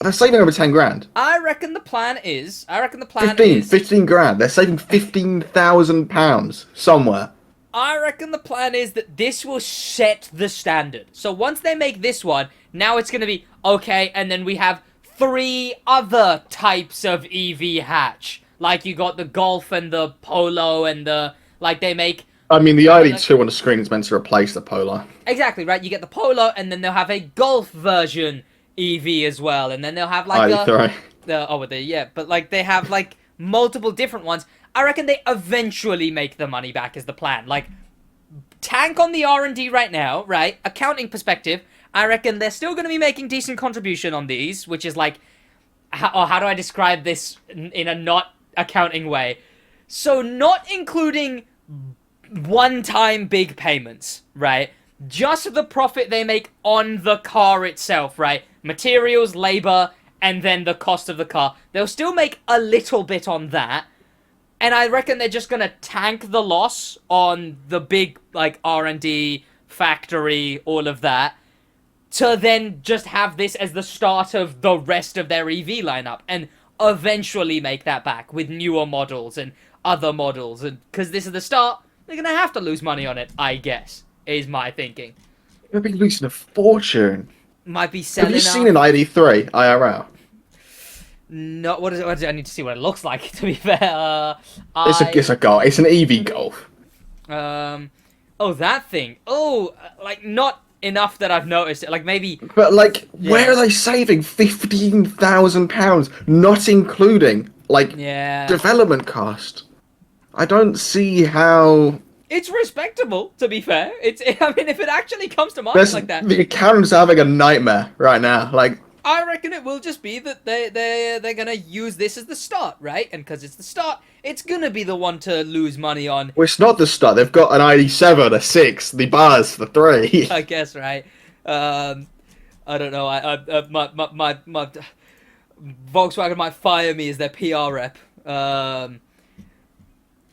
They're saving over 10 grand. I reckon the plan is... 15 grand. They're saving £15,000 somewhere. I reckon the plan is that this will set the standard. So once they make this one, now it's going to be, okay, and then we have 3 other types of EV hatch. Like, you got the Golf and the Polo and the... Like, they make... I mean, the ID2 on the screen is meant to replace the Polo. Exactly, right? You get the Polo, and then they'll have a Golf version EV as well, and then they'll have, like, ID3. But, like, they have, like, multiple different ones. I reckon they eventually make the money back is the plan. Like, tank on the R&D right now, right? Accounting perspective, I reckon they're still going to be making decent contribution on these, which is like, how do I describe this in a not accounting way? So not including one-time big payments, right? Just the profit they make on the car itself, right? Materials, labor, and then the cost of the car. They'll still make a little bit on that. And I reckon they're just going to tank the loss on the big, like, R&D, factory, all of that, to then just have this as the start of the rest of their EV lineup, and eventually make that back with newer models and other models. And because this is the start, they're going to have to lose money on it, I guess, is my thinking. They'll be losing a fortune. Might be selling. Have you seen an ID3 IRL? No, what is it? I need to see what it looks like, to be fair. It's a Golf. It's an EV Golf. Oh, that thing. Oh, like, not enough that I've noticed it. Like, maybe... But, like, where are they saving £15,000? Not including, like, development cost. I don't see how... It's respectable, to be fair. I mean, if it actually comes to market like that... The accountants are having a nightmare right now. Like... I reckon it will just be that they're gonna use this as the start, right? And because it's the start, it's gonna be the one to lose money on. Well, it's not the start. They've got an ID7, a 6, the bars, the 3. I guess, right? I don't know. My Volkswagen might fire me as their PR rep.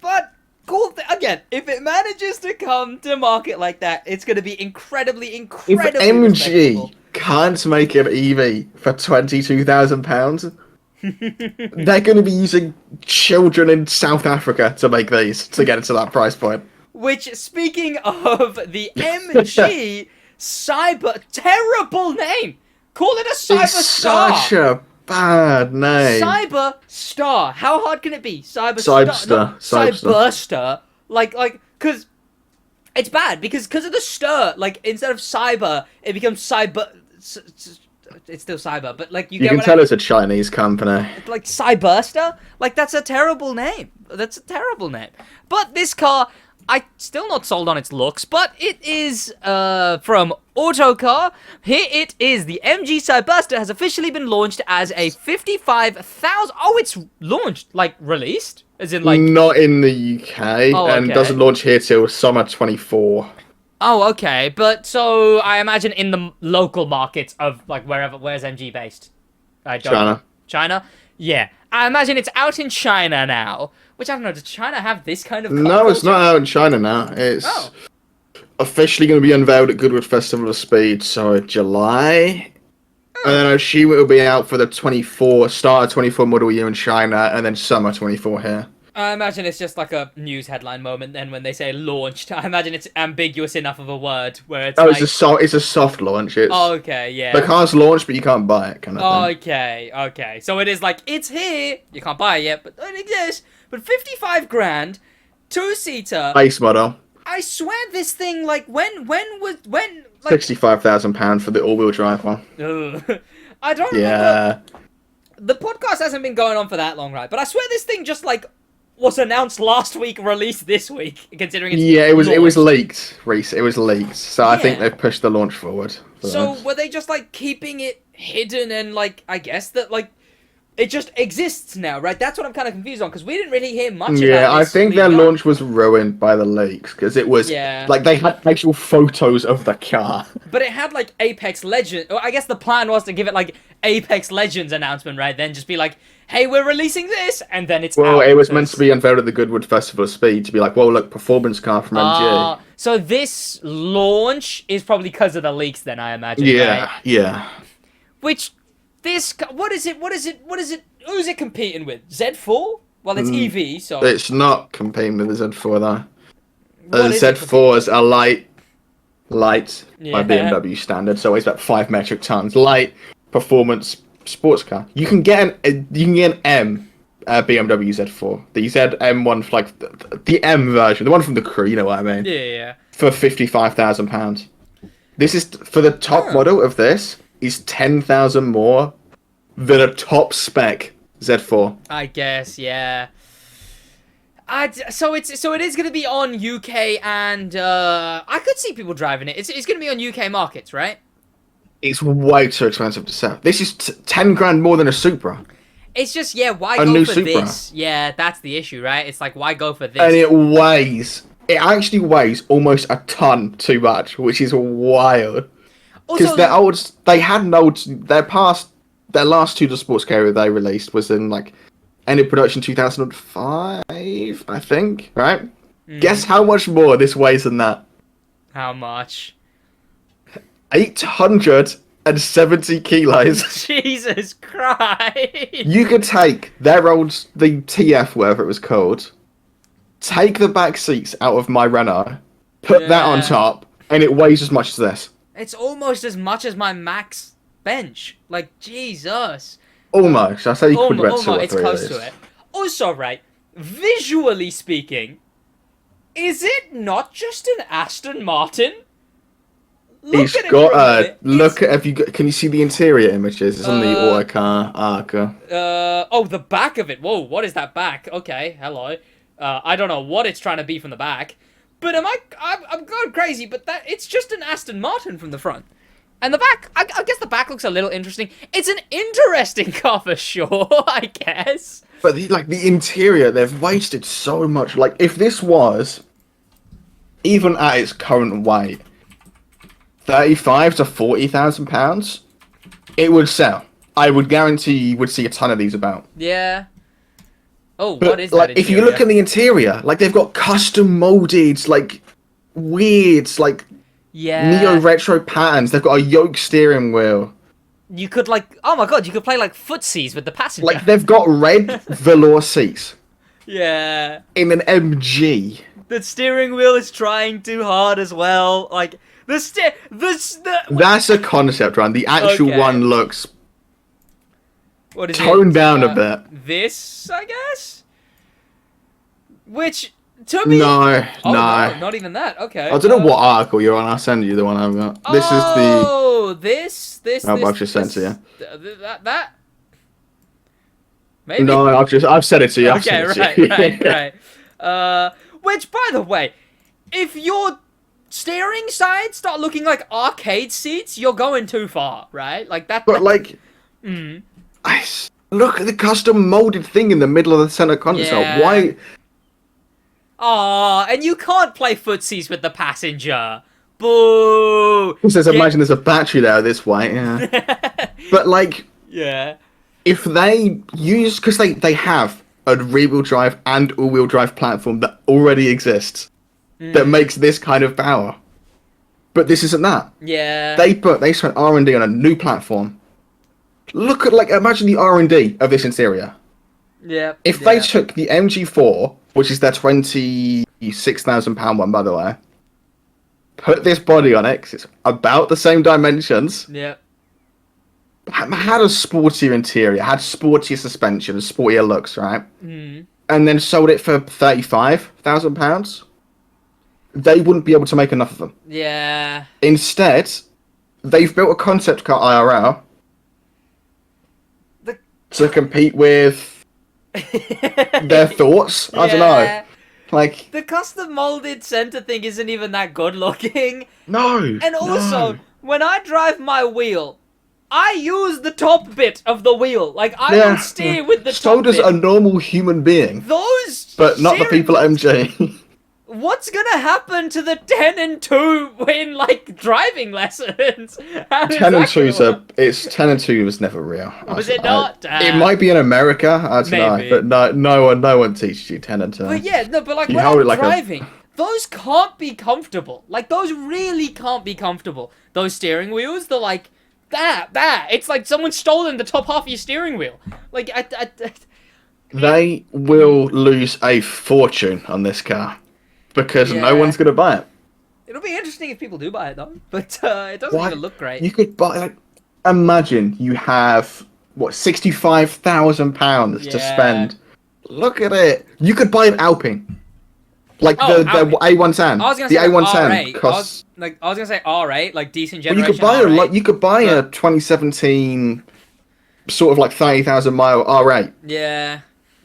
But cool. Again, if it manages to come to market like that, it's gonna be incredibly If MG can't make an EV for £22,000, they're going to be using children in South Africa to make these to get it to that price point. Which, speaking of the MG Cyber, terrible name. Call it a Cyber It's Star. such a bad name. Cyber Star. How hard can it be? Cyberster. Like, because it's bad because of the stir. Like, instead of cyber, it becomes cyber. It's still cyber, but like you can tell it's a Chinese company. Like Cyberster, like that's a terrible name. But this car, I still not sold on its looks, but it is from Autocar. Here it is. The MG Cyberster has officially been launched as a 55,000. Oh, it's launched, like released, as in like. Not in the UK, Oh, and okay. doesn't launch here till summer 24. Oh, okay. But so I imagine in the local markets of like where's MG based? I don't know. China. Yeah. I imagine it's out in China now. Which I don't know. Does China have this kind of? No, it's not out in China now. It's officially going to be unveiled at Goodwood Festival of Speed, so July. And then she will be out for the start of 24 model year in China, and then summer 24 here. I imagine it's just like a news headline moment. Then when they say launched, I imagine it's ambiguous enough of a word where it's. Oh, like... it's a soft launch. It's okay, yeah. The car's launched, but you can't buy it, kind of thing. Okay. So it is like it's here. You can't buy it yet, but it exists. But 55 grand, 2-seater. Base model. I swear this thing like when like £65,000 for the all-wheel drive one. I don't remember. The podcast hasn't been going on for that long, right? But I swear this thing just like was announced last week, released this week, considering it's it was leaked, Reese. It was leaked, so I think they've pushed the launch forward. So were they just like keeping it hidden and like I guess that like it just exists now, right? That's what I'm kind of confused on because we didn't really hear much. Yeah, about this I think their launch was ruined by the leaks because it was like they had actual photos of the car. But it had like Apex Legends. I guess the plan was to give it like Apex Legends announcement, right? Then just be like, hey, we're releasing this, and then it's Well, out. it was meant to be unveiled at the Goodwood Festival of Speed to be like, well, look, performance car from MG. So this launch is probably because of the leaks, then I imagine. Yeah, right? yeah. What is it? Who's it competing with? Z4? Well, it's EV, so It's not competing with the Z4 though. What The is it Z4s are light by Yeah. BMW standard, so it's about 5 metric tons. Light performance sports car. You can get an M BMW Z4, the ZM1, like the M version, the one from the crew. You know what I mean? Yeah. For £55,000. This is for the top model of this is 10,000 more than a top spec Z4. I guess, yeah. So it is going to be on UK and I could see people driving it. It's going to be on UK markets, right? It's way too expensive to sell. This is 10 grand more than a Supra. It's just why go for this? Yeah, that's the issue, right? It's like why go for this? And it actually weighs almost a ton too much, which is wild. Because their last two sports carrier they released was in like end of production 2005, I think, right? Guess how much more this weighs than that? How much? 870 kilos. Jesus Christ! You could take the TF, whatever it was called, take the back seats out of my Renault, put that on top, and it weighs as much as this. It's almost as much as my max bench. Like, Jesus. Almost. I say you could bet 2 or 3 it's close to it. Also, right, visually speaking, is it not just an Aston Martin? Can you see the interior images? It's on the Autocar Arca. The back of it. Whoa, what is that back? Okay, hello. I don't know what it's trying to be from the back. But I'm going crazy, but it's just an Aston Martin from the front. And the back, I guess the back looks a little interesting. It's an interesting car for sure, I guess. But the interior, they've wasted so much. Like, if this was, even at its current weight, £35,000 to £40,000, it would sell. I would guarantee you would see a ton of these about. Yeah. Oh, but, what is that interior? If you look at the interior, they've got custom molded, weird, neo-retro patterns. They've got a yoke steering wheel. You could, oh my god, you could play, footsies with the passenger. They've got red velour seats. Yeah. In an MG. The steering wheel is trying too hard as well. That's a concept, Ryan. The actual one looks what is toned down a bit. This, I guess? Which, to me... No. Not even that. Okay. I don't know what article you're on. I'll send you the one I've got. This is the... this... I've just sent to you. That? Maybe? No, I've said it to you. Okay, right. Which, by the way, if your steering sides start looking like arcade seats, you're going too far, right? Like that. But like, look at the custom molded thing in the middle of the center console. Yeah. Why? Aw, and you can't play footsies with the passenger. Boo! It says, imagine there's a battery there this way. Yeah. But like, Yeah. if they use, because they have a rear-wheel drive and all-wheel drive platform that already exists that makes this kind of power, but this isn't that. Yeah. They spent R&D on a new platform. Look at imagine the R&D of this interior. Yeah. If they took the MG4, which is their £26,000 one, by the way, put this body on it, 'cause it's about the same dimensions. Yeah. Had a sportier interior, had sportier suspension, and sportier looks, right? And then sold it for £35,000. They wouldn't be able to make enough of them. Yeah. Instead, they've built a concept car IRL to compete with their thoughts. I don't know. Like, the custom molded center thing isn't even that good looking. no. And also, when I drive my wheel, I use the top bit of the wheel. Like, I don't steer with the so top does bit. a normal human being. Those But not the people at MG. What's gonna happen to the 10 and 2 in, like, driving lessons? 10 and 2 was never real. Was it not? It might be in America, I don't know, but no one teaches you 10 and 2. But yeah, no, but like, You when hold I'm it like driving, those can't be comfortable. Like, those really can't be comfortable. Those steering wheels, they're like, that. It's like someone's stolen the top half of your steering wheel. Like, They will lose a fortune on this car. Because no one's going to buy it. It'll be interesting if people do buy it, though. But it doesn't even look great. You could buy, imagine you have, £65,000 to spend. Look at it. You could buy an Alpine. Like the A110. I was gonna the say A110 R8. costs. I was gonna say R8, like decent Well, generation. you could buy a 2017 sort of like 30,000 mile R8. Yeah.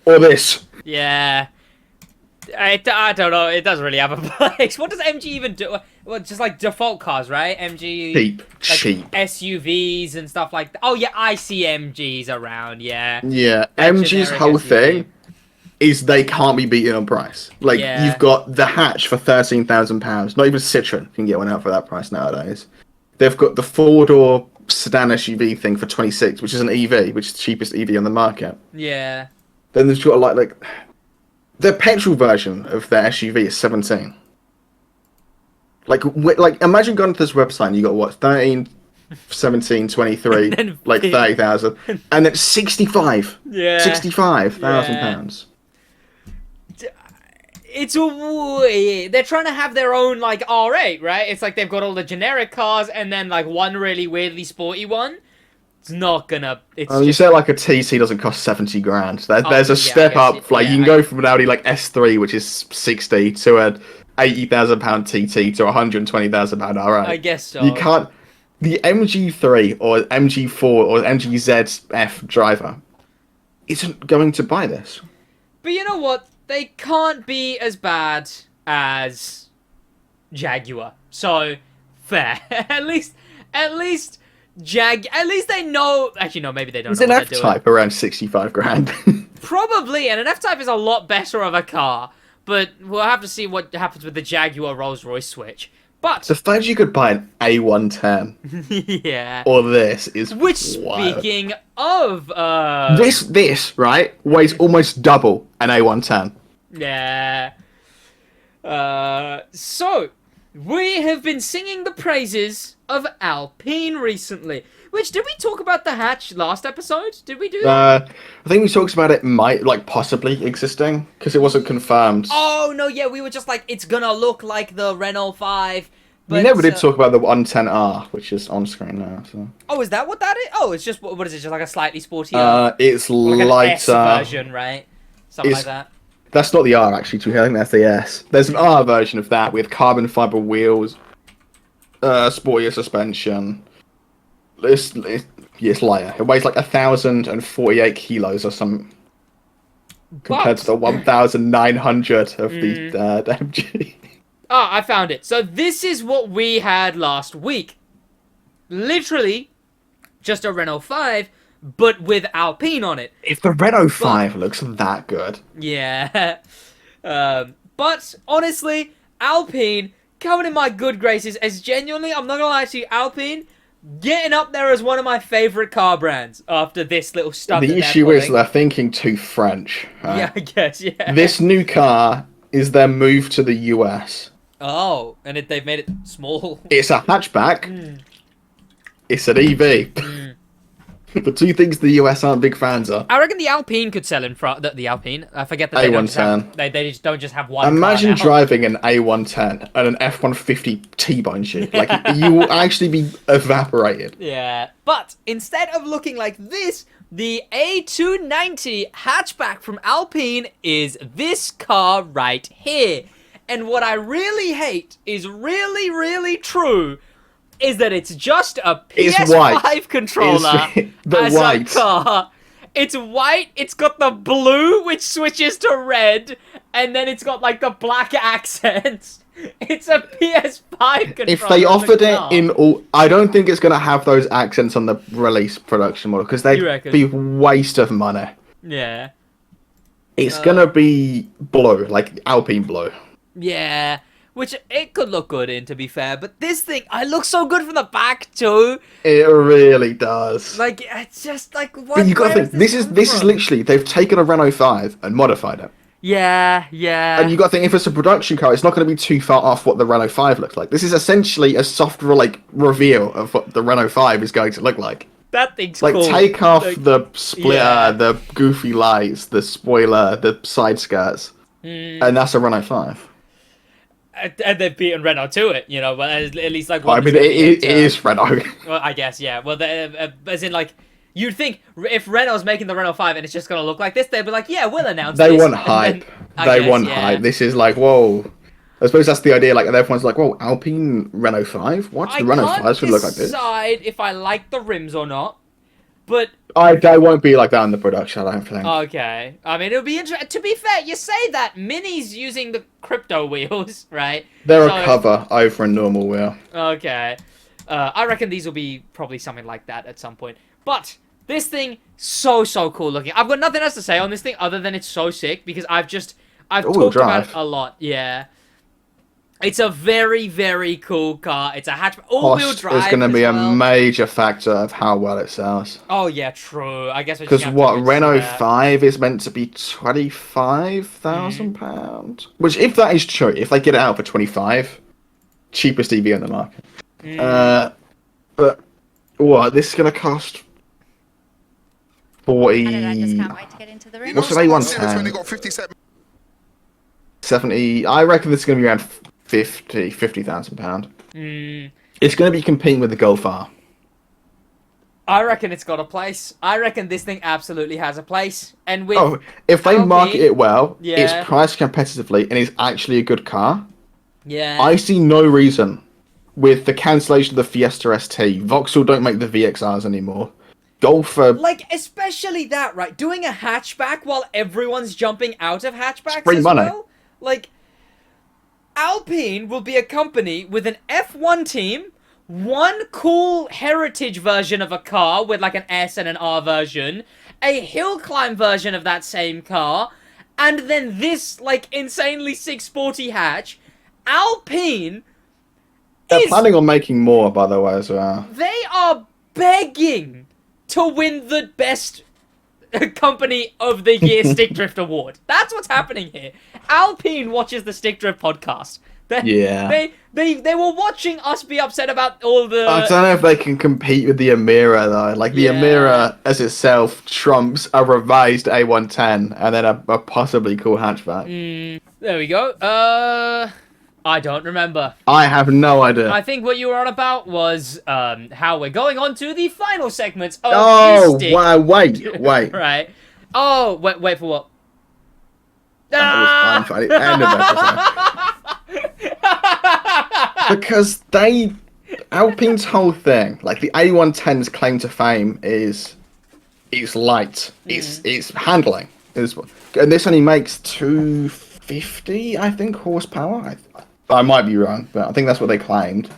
Or this. Yeah. I don't know. It doesn't really have a place. What does MG even do? Well, just like default cars, right? MG. Cheap. SUVs and stuff like that. Oh yeah, I see MGs around. Yeah. Yeah. That MG's generic whole SUV. thing is they can't be beaten on price. Like, you've got the hatch for £13,000. Not even Citroen can get one out for that price nowadays. They've got the four-door sedan SUV thing for 26, which is an EV, which is the cheapest EV on the market. Yeah. Then they've got like the petrol version of their SUV is 17. Like imagine going to this website and you got what 13, 17, 23, like 30,000, and then 65. Yeah. £65,000. It's they're trying to have their own like R8, right? It's like they've got all the generic cars and then like one really weirdly sporty one. It's not gonna. It's you say like a TT doesn't cost 70 grand. There's a step up. Like you can go from an Audi like S3, which is 60, to a £80,000 TT to a £120,000 R8. I guess so. You can't. The MG3 or MG4 or MGZF driver isn't going to buy this. But you know what? They can't be as bad as Jaguar. So fair. At least at least they know. Actually, no, maybe they don't. It's know an what they're doing. F-Type around 65 grand. Probably, and an F-Type is a lot better of a car. But we'll have to see what happens with the Jaguar Rolls-Royce switch. But the fact you could buy an A110 yeah, or this is which wild. speaking of this right weighs almost double an A110. Yeah. So we have been singing the praises of Alpine recently. Which, did we talk about the hatch last episode? Did we do that? I think we talked about it possibly existing, because it wasn't confirmed. Oh, no, yeah, we were just like, it's gonna look like the Renault 5. But, we never did talk about the 110R, which is on screen now. So. Oh, is that what that is? Oh, it's just, what is it, just like a slightly sportier? It's like an lighter. S version, right? Something like that. That's not the R, actually, I think that's the S. There's an R version of that with carbon fiber wheels, sportier suspension. It's lighter. It weighs like 1,048 kilos or something. Compared to the 1,900 of the MG. Oh, I found it. So this is what we had last week. Literally, just a Renault 5, but with Alpine on it. If the Renault 5 looks that good. Yeah. But honestly, Alpine coming in my good graces as genuinely, I'm not gonna lie to you, Alpine getting up there as one of my favorite car brands after this little stuff. The issue is they're thinking too French. Right? Yeah, I guess, yeah. This new car is their move to the US. Oh, and they've made it small. It's a hatchback. It's an EV. The two things the US aren't big fans of. I reckon the Alpine could sell in front. The Alpine. I forget that A110. They just don't just have one. Imagine car now. driving an A110 and an F-150 T-bone you. Like, you will actually be evaporated. Yeah. But instead of looking like this, the A290 hatchback from Alpine is this car right here. And what I really hate is really, really true is that it's just a PS5 controller as a car. It's white, it's got the blue, which switches to red, and then it's got, like, the black accents. It's a PS5 controller. If they offered it in all... I don't think it's going to have those accents on the release production model, because they'd be waste of money. Yeah. It's going to be blue, like Alpine blue. Yeah. Which, it could look good in, to be fair. But this thing, it looks so good from the back, too. It really does. Like, it's just, like, what? But you gotta think, this is literally, they've taken a Renault 5 and modified it. Yeah, yeah. And you gotta think, if it's a production car, it's not gonna be too far off what the Renault 5 looks like. This is essentially a soft, like, reveal of what the Renault 5 is going to look like. That thing's like, cool. Take off the splitter, the goofy lights, the spoiler, the side skirts. And that's a Renault 5. And they've beaten Renault to it, you know, but at least, like... I mean, it is Renault. Well, I guess, yeah. Well, as in, like, you'd think if Renault's making the Renault 5 and it's just going to look like this, they'd be like, yeah, we'll announce this. They want hype. They want hype. This is like, whoa. I suppose that's the idea, like, everyone's like, whoa, Alpine Renault 5? What? The Renault 5's going to look like this? I can't decide if I like the rims or not, but... They won't be like that in the production, I don't think. Okay. I mean, it'll be interesting. To be fair, you say that Mini's using the crypto wheels, right? They're a cover over a normal wheel. Okay. I reckon these will be probably something like that at some point. But this thing, so cool looking. I've got nothing else to say on this thing other than it's so sick because I've talked about it a lot. Yeah. It's a very, very cool car. It's a hatchback, all-wheel drive. It's going to be a major factor of how well it sells. Oh yeah, true. I guess because Renault 5 is meant to be £25,000, which, if that is true, if they get it out for 25, cheapest EV on the market. But what? This is going to cost 40. I just can't wait to get into the room. What's the A110? 70. I reckon this is going to be around £50,000. It's going to be competing with the Golf R. I reckon it's got a place. I reckon this thing absolutely has a place. And with if they market it well, it's priced competitively, and it's actually a good car. Yeah. I see no reason, with the cancellation of the Fiesta ST, Vauxhall don't make the VXRs anymore. Golf, like, especially that, right? Doing a hatchback while everyone's jumping out of hatchbacks free as money. Well. Like, Alpine will be a company with an F1 team, one cool heritage version of a car with like an S and an R version, a hill climb version of that same car, and then this like insanely 640 hatch. Alpine They're planning on making more, by the way, as well. They are begging to win the best company of the year Stick Drift award. That's what's happening here. Alpine watches the Stick Drift podcast. They were watching us be upset about all the... I don't know if they can compete with the Emira, though. Like, the Emira as itself trumps a revised A110 and then a possibly cool hatchback. There we go. I don't remember. I have no idea. I think what you were on about was how we're going on to the final segments of the Stick. Oh, wait. Right. Oh, wait for what? That was fine. End of episode. Because Alpine's whole thing, like the A110's claim to fame is it's light, it's handling, and this only makes 250, I think, horsepower. I might be wrong, but I think that's what they claimed.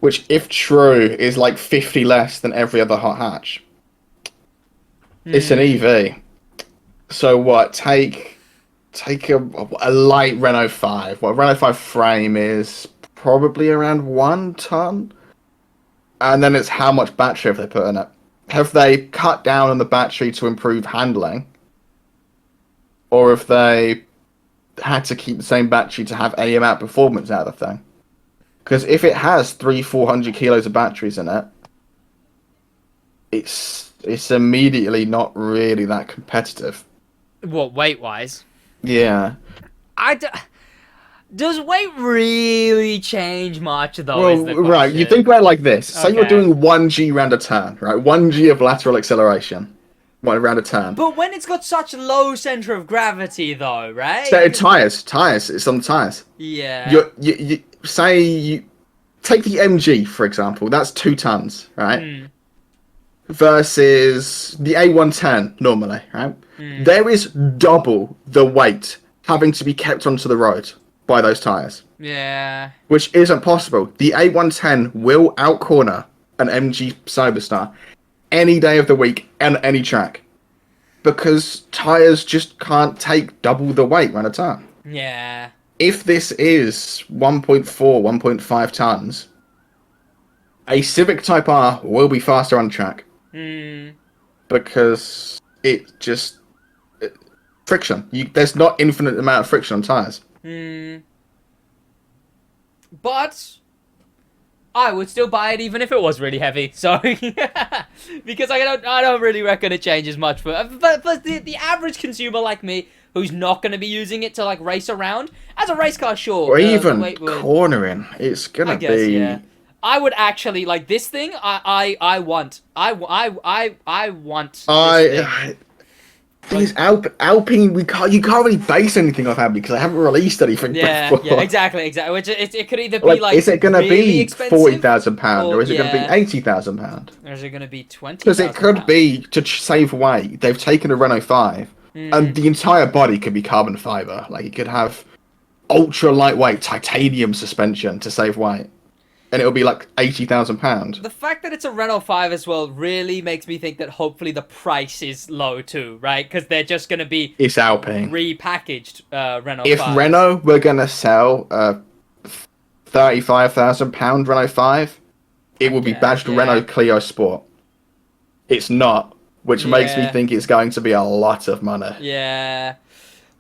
Which, if true, is like 50 less than every other hot hatch. It's an EV. So what? Take a light Renault 5. What a Renault 5 frame is probably around 1 ton. And then it's how much battery have they put in it. Have they cut down on the battery to improve handling? Or have they had to keep the same battery to have any amount of performance out of the thing? Because if it has 400 kilos of batteries in it, it's immediately not really that competitive. What, weight-wise? Yeah. Does weight really change much, though? Well, is the question. right, you think about it like this. Say you're Okay. doing 1G round a turn, right? 1G of lateral acceleration. One round a turn. But when it's got such low center of gravity, though, right? So, tires. It's on the tires. Yeah. You say you take the MG, for example. That's 2 tons, right? Versus the A110 normally, right? There is double the weight having to be kept onto the road by those tires. Yeah. Which isn't possible. The A110 will outcorner an MG Cyberstar any day of the week and any track. Because tires just can't take double the weight around a turn. Yeah. If this is 1.4, 1.5 tons, a Civic Type R will be faster on track. Because friction. There's not infinite amount of friction on tires. But I would still buy it even if it was really heavy. So because I don't really reckon it changes much for the average consumer like me who's not going to be using it to like race around as a race car, sure. Or even cornering. It's gonna be. Yeah. I would actually like this thing. I want. These Alpine, you can't really base anything off Alpine because they haven't released anything before. Yeah, exactly. Which it could either be like is it going to really be expensive, £40,000 or is it going to be £80,000? Or is it going to be 20? Because it could be to save weight. They've taken a Renault 5 and the entire body could be carbon fiber. Like it could have ultra lightweight titanium suspension to save weight. And it'll be like £80,000. The fact that it's a Renault 5 as well really makes me think that hopefully the price is low too, right? Because they're just going to be it's Alpine repackaged Renault 5s. If Renault were going to sell a £35,000 Renault 5, it would be badged Renault Clio Sport. It's not, which makes me think it's going to be a lot of money. Yeah.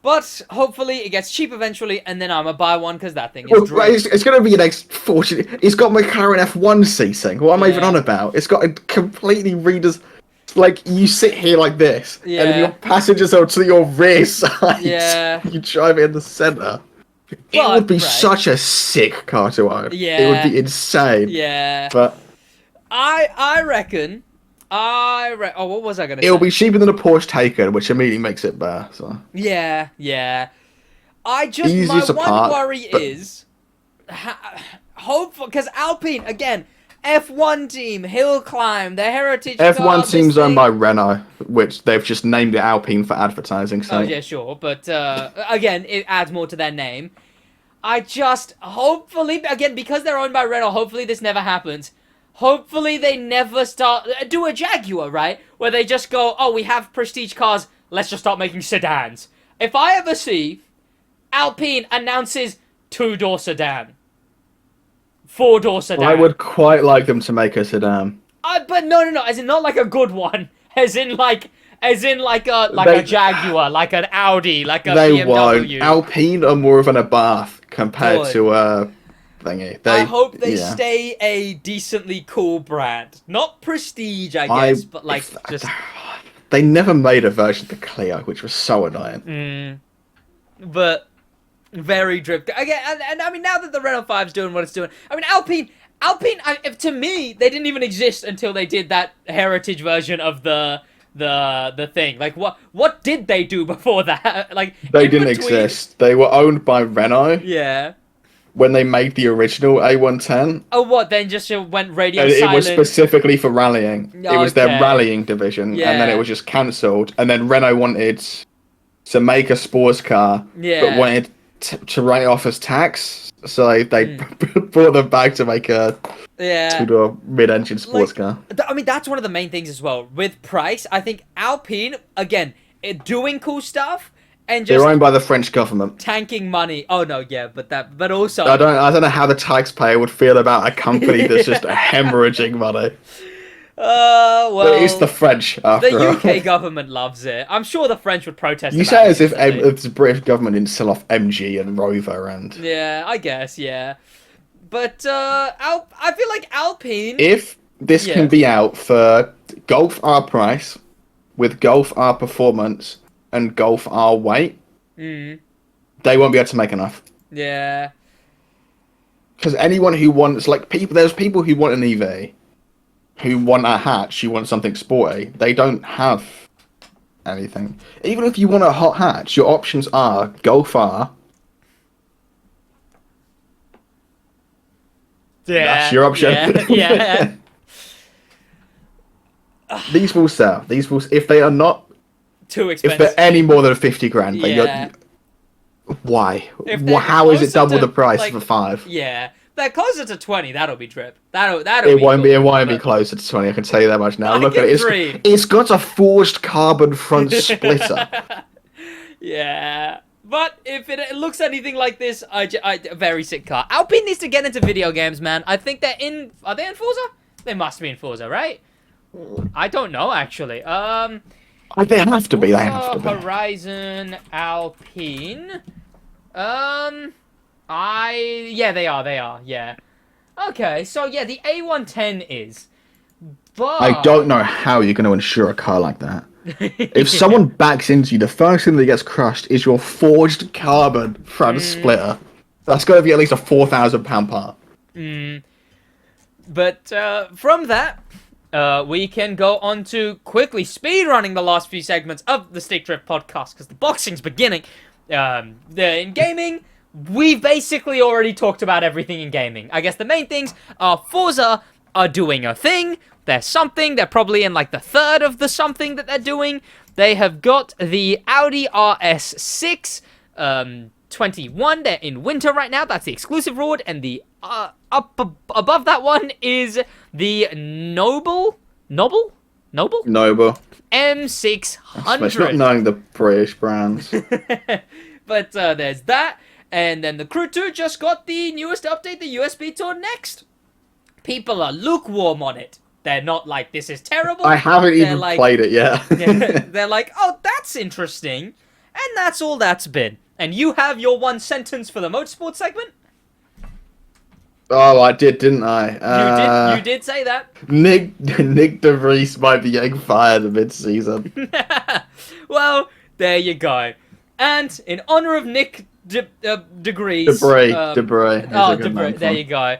But hopefully it gets cheap eventually, and then I'm gonna buy one because that thing is it's going to be an fortune. It's got McLaren F1 seating. What am I even on about? It's got a completely like you sit here like this, and then your passengers are to your rear side. Yeah. You drive it in the centre. It would be such a sick car to own. Yeah. It would be insane. Yeah. But I reckon. Oh, what was I gonna say? It'll be cheaper than a Porsche Taycan, which immediately makes it better. So. Yeah. My one worry is, because Alpine again, F1 team, hill climb, their heritage. F1 team's owned by Renault, which they've just named it Alpine for advertising. So. Oh yeah, sure, but again, it adds more to their name. Hopefully, again, because they're owned by Renault, hopefully this never happens. Hopefully they never do a Jaguar, right? Where they just go, oh, we have prestige cars, let's just start making sedans. If I ever see Alpine announces 2-door sedan, 4-door sedan. I would quite like them to make a sedan. But no, as in not like a good one. As in like a Jaguar, like an Audi, like a BMW. Won't. Alpine are more of an Abarth compared to a thingy. I hope they stay a decently cool brand. Not prestige, I guess, but like just... They never made a version of the Clio, which was so annoying. But very drift. Again, and I mean, now that the Renault 5's doing what it's doing, I mean, Alpine, to me, they didn't even exist until they did that heritage version of the thing. Like, what did they do before that? Like, they didn't exist. They were owned by Renault. Yeah. When they made the original A110. Oh, what? Then just went radio silent? It was specifically for rallying. Okay. It was their rallying division, and then it was just cancelled. And then Renault wanted to make a sports car, but wanted to write it off as tax, so they brought them back to make a two-door mid-engine sports car. I mean, that's one of the main things as well. With price, I think Alpine, again, doing cool stuff and just... They're owned by the French government. Tanking money. Oh, no, yeah, but also... I don't know how the taxpayer would feel about a company that's just hemorrhaging money. Well... But it's the French, after the all. UK government loves it. I'm sure the French would protest. You say as if the British government didn't sell off MG and Rover and... Yeah, I guess, yeah. But, I feel like Alpine... If this can be out for Golf R price, with Golf R performance, and Golf R weight, they won't be able to make enough. Yeah. Because anyone who wants... Like, there's people who want an EV, who want a hatch, who want something sporty. They don't have anything. Even if you want a hot hatch, your options are Golf R. Yeah, that's your option. Yeah. These will sell. These will, if they are not too expensive. If they're any more than 50 grand, yeah. Why? How is it double the price for 5? Yeah, they're closer to 20. That'll be drip. That'll. It won't be. It won't be closer to 20. I can tell you that much now. Look at it. It's got a forged carbon front splitter. Yeah. But if it looks anything like this, a very sick car. Alpine needs to get into video games, man. I think they're in... Are they in Forza? They must be in Forza, right? I don't know, actually. They have to be. They have to be. Horizon Alpine. Yeah, they are. Yeah. Okay, so yeah, the A110 is. But I don't know how you're going to insure a car like that. If someone backs into you, the first thing that gets crushed is your forged carbon front splitter. That's got to be at least a £4,000 part. But from that, we can go on to quickly speedrunning the last few segments of the Stick Drift podcast, because the boxing's beginning. In gaming, we've basically already talked about everything in gaming. I guess the main things are Forza are doing a thing. There's something. They're probably in like the third of the something that they're doing. They have got the Audi RS6 21. They're in winter right now. That's the exclusive road. And the up above that one is the Noble M600. It's not knowing the British brands. But there's that. And then the Crew 2 just got the newest update, the USB Tour Next. People are lukewarm on it. They're not like, this is terrible. I haven't even played it yet. They're like, oh, that's interesting. And that's all that's been. And you have your one sentence for the Motorsports segment? Oh, I did, didn't I? You did say that. Nick DeVries might be getting fired mid-season. Well, there you go. And in honor of Nick Debris. Debris. Debris. There you go.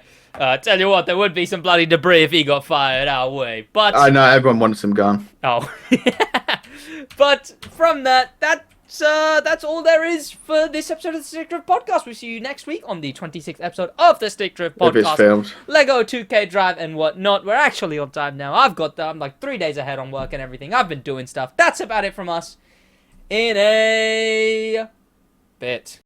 Tell you what, there would be some bloody debris if he got fired our way. But I know everyone wants him gone. Oh, but from that's all there is for this episode of the Stick Drift Podcast. We'll see you next week on the 26th episode of the Stick Drift Podcast. If it's filmed. Lego 2K Drive and whatnot. We're actually on time now. I'm like 3 days ahead on work and everything. I've been doing stuff. That's about it from us in a bit.